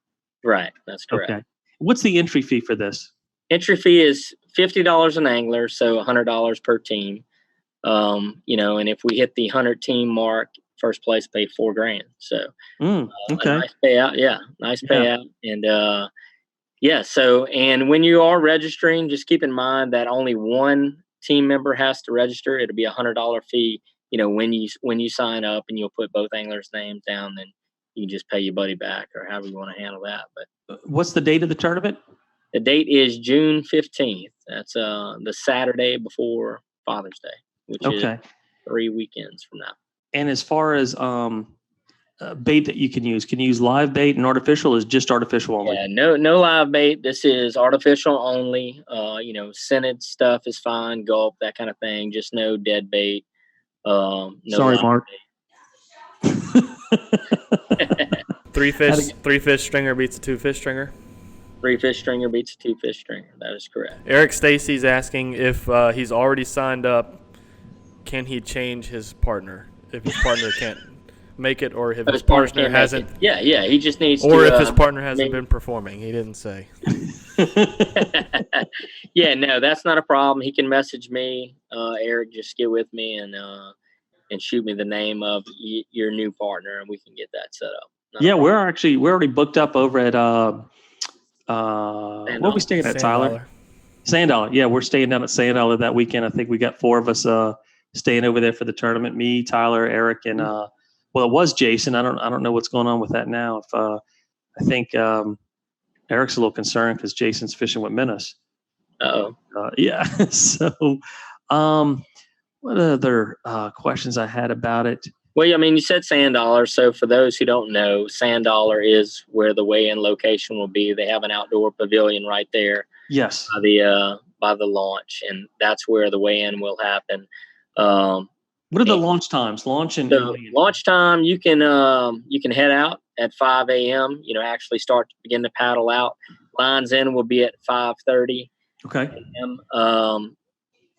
Right. That's correct. Okay. What's the entry fee for this? Entry fee is $50 an angler, so $100 per team. And if we hit the 100 team mark, first place paid $4,000. So nice payout. Yeah, nice payout. And So, and when you are registering, just keep in mind that only one team member has to register. It'll be $100 fee. When you sign up, and you'll put both anglers' names down, then you can just pay your buddy back, or however you want to handle that. But what's the date of the tournament? The date is June 15th. That's the Saturday before Father's Day, which is 3 weekends from now. And as far as bait that you can you use live bait and artificial? Is just artificial only? Yeah, no live bait. This is artificial only. Scented stuff is fine, gulp, that kind of thing. Just no dead bait. No. Sorry, Mark. Three fish stringer beats a 2-fish stringer. 3-fish stringer beats a 2-fish stringer. That is correct. Eric Stacy's asking if he's already signed up, can he change his partner if his partner can't make it, or if his partner hasn't? Yeah. He just needs or if his partner hasn't been performing. He didn't say. Yeah, no, that's not a problem. He can message me. Eric, just get with me and shoot me the name of your new partner, and we can get that set up. We're already booked up over at where are we staying at, Tyler? Sand Dollar. Yeah, we're staying down at Sand Dollar that weekend. I think we got 4 of us staying over there for the tournament. Me, Tyler, Eric, and it was Jason. I don't know what's going on with that now. If I think Eric's a little concerned because Jason's fishing with Menace. Yeah. So, what other questions I had about it? Well, I mean, you said Sand Dollar. So for those who don't know, Sand Dollar is where the weigh-in location will be. They have an outdoor pavilion right there Yes. by the launch, and that's where the weigh-in will happen. What are the launch times? Launch and weigh-in? Launch time, you can head out at 5 a.m. Actually start to begin to paddle out. Lines in will be at 5:30. Okay. a.m.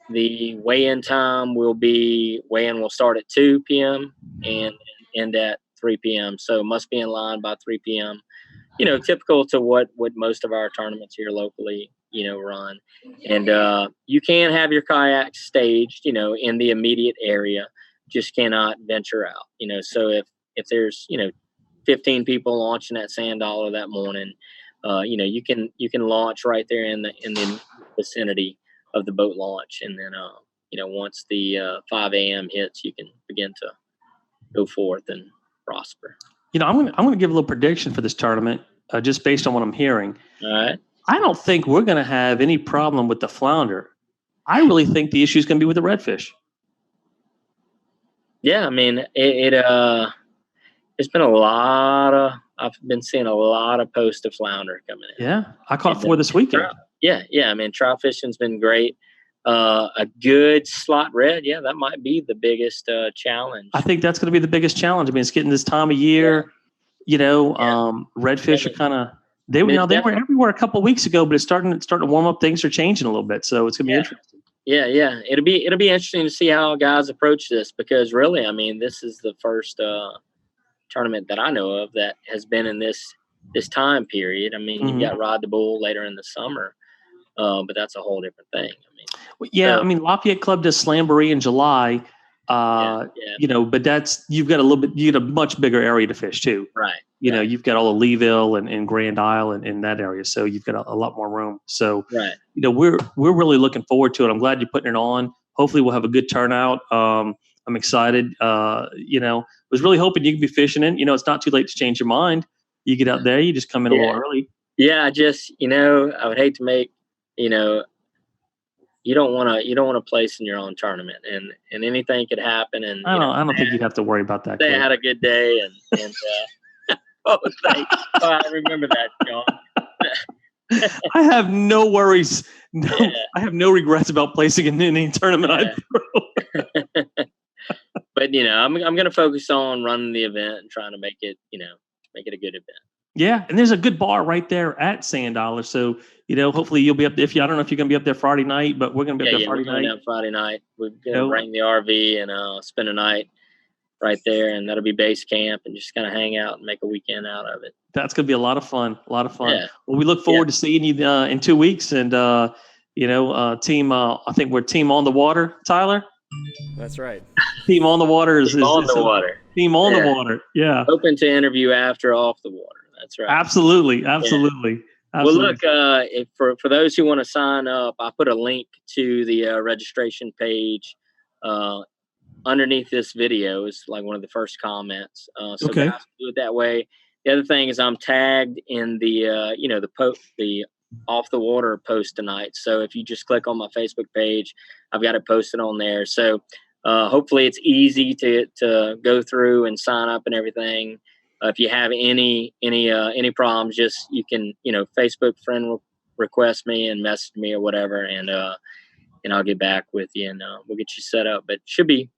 The weigh-in time weigh-in will start at 2 p.m. and end at 3 p.m. So must be in line by 3 p.m. Typical to what most of our tournaments here locally, run. And you can have your kayaks staged, in the immediate area, just cannot venture out. So if there's 15 people launching at Sand Dollar that morning, you can launch right there in the vicinity of the boat launch, and then once the 5 a.m. hits, you can begin to go forth and prosper. I'm gonna give a little prediction for this tournament, just based on what I'm hearing. All right. I don't think we're gonna have any problem with the flounder. I really think the issue is gonna be with the redfish. Yeah, I mean there's been I've been seeing a lot of posts of flounder coming in. Yeah, I caught 4 this weekend. Yeah. I mean, trout fishing's been great. A good slot red, that might be the biggest challenge. I think that's going to be the biggest challenge. I mean, it's getting this time of year. Redfish are kind of they were everywhere a couple of weeks ago, but it's starting to warm up. Things are changing a little bit, so it's going to be interesting. Yeah. It'll be interesting to see how guys approach this, because really, I mean, this is the first tournament that I know of that has been in this time period. I mean, you've got Ride the Bull later in the summer, but that's a whole different thing. I mean, Lafayette Club does Slamboree in July, but that's you get a much bigger area to fish too. Right. You've got all of Leeville and Grand Isle and in that area, so you've got a lot more room. So, we're really looking forward to it. I'm glad you're putting it on. Hopefully, we'll have a good turnout. I'm excited. Was really hoping you could be fishing in. It's not too late to change your mind. You get out there, you just come in a little early. Yeah, I would hate to make, you don't want to place in your own tournament, and anything could happen. And I don't think you'd have to worry about that. They had a good day, and thanks. I remember that, John. I have no worries. I have no regrets about placing in any tournament I throw. But I'm going to focus on running the event and trying to make it a good event. Yeah, and there's a good bar right there at Sand Dollar. So, hopefully you'll be up there. I don't know if you're going to be up there Friday night, but we're going to be up there Friday night. Friday night. We're going to bring the RV and spend a night right there, and that'll be base camp, and just kind of hang out and make a weekend out of it. That's going to be a lot of fun. Yeah. Well, we look forward to seeing you in 2 weeks, and team. I think we're Team On the Water, Tyler. That's right. Team On the Water is on the water. Team On the Water. Yeah. Open to interview after Off the Water. That's right. Absolutely. Well, look, for those who want to sign up, I put a link to the registration page underneath this video. Is like one of the first comments. So guys, do it that way. The other thing is I'm tagged in the the Off the Water post tonight. So if you just click on my Facebook page, I've got it posted on there. So hopefully it's easy to go through and sign up and everything. If you have any problems, just you can Facebook friend request me and message me or whatever, and I'll get back with you and we'll get you set up. But should be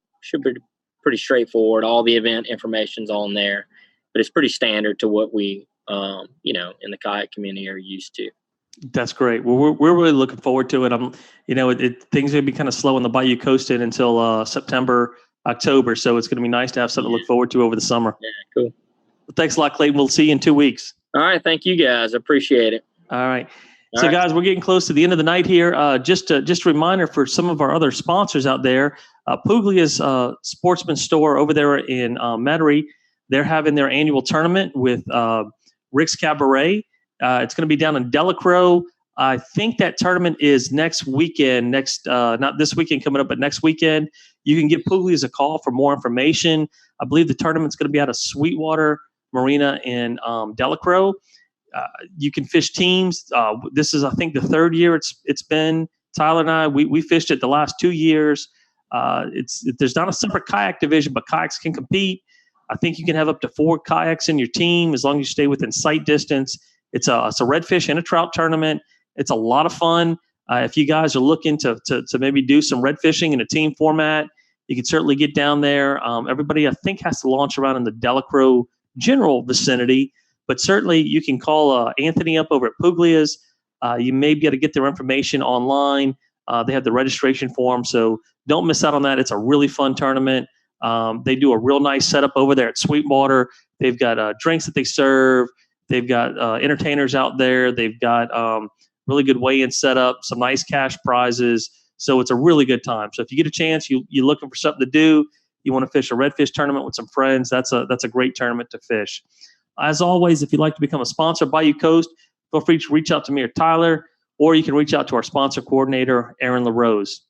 pretty straightforward. All the event information's on there, but it's pretty standard to what we in the kayak community are used to. That's great. Well, we're really looking forward to it. Things are going to be kind of slow on the Bayou Coasted until September, October. So it's going to be nice to have something to look forward to over the summer. Yeah, cool. Well, thanks a lot, Clayton. We'll see you in 2 weeks. All right. Thank you, guys. I appreciate it. All right. So, guys, we're getting close to the end of the night here. Just a reminder for some of our other sponsors out there, Puglia's Sportsman Store over there in Metairie, they're having their annual tournament with Rick's Cabaret. It's going to be down in Delacroix. I think that tournament is next weekend, not this weekend coming up, but next weekend. You can give Puglia's a call for more information. I believe the tournament's going to be out of Sweetwater Marina in Delacroix. You can fish teams. This is, I think, the third year it's been. Tyler and I, we fished it the last 2 years. There's not a separate kayak division, but kayaks can compete. I think you can have up to 4 kayaks in your team as long as you stay within sight distance. It's a redfish and a trout tournament. It's a lot of fun. If you guys are looking to maybe do some red fishing in a team format, you can certainly get down there. Everybody, I think, has to launch around in the Delacroix general vicinity, but certainly you can call Anthony up over at Puglia's. You may be able to get their information online. They have the registration form, so don't miss out on that. It's a really fun tournament. They do a real nice setup over there at Sweetwater. They've got drinks that they serve. They've got entertainers out there. They've got really good weigh-in setup, some nice cash prizes. So it's a really good time. So if you get a chance, you're looking for something to do, you want to fish a redfish tournament with some friends, that's a great tournament to fish. As always, if you'd like to become a sponsor of Bayou Coast, feel free to reach out to me or Tyler, or you can reach out to our sponsor coordinator, Aaron LaRose.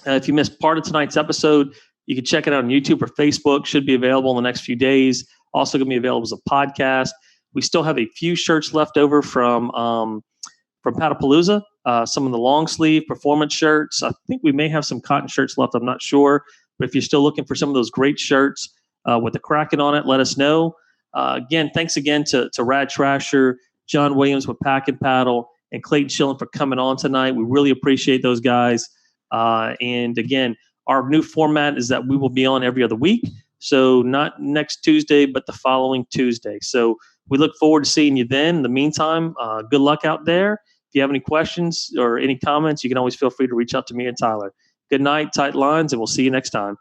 If you missed part of tonight's episode, you can check it out on YouTube or Facebook. Should be available in the next few days. Also going to be available as a podcast. We still have a few shirts left over from Patapalooza, some of the long sleeve performance shirts. I think we may have some cotton shirts left. I'm not sure. But if you're still looking for some of those great shirts with the Kraken on it, let us know. Again, thanks again to Rad Trascher, John Williams with Pack and Paddle, and Clayton Shilling for coming on tonight. We really appreciate those guys. And again, our new format is that we will be on every other week. So not next Tuesday, but the following Tuesday. So we look forward to seeing you then. In the meantime, good luck out there. If you have any questions or any comments, you can always feel free to reach out to me and Tyler. Good night, tight lines, and we'll see you next time.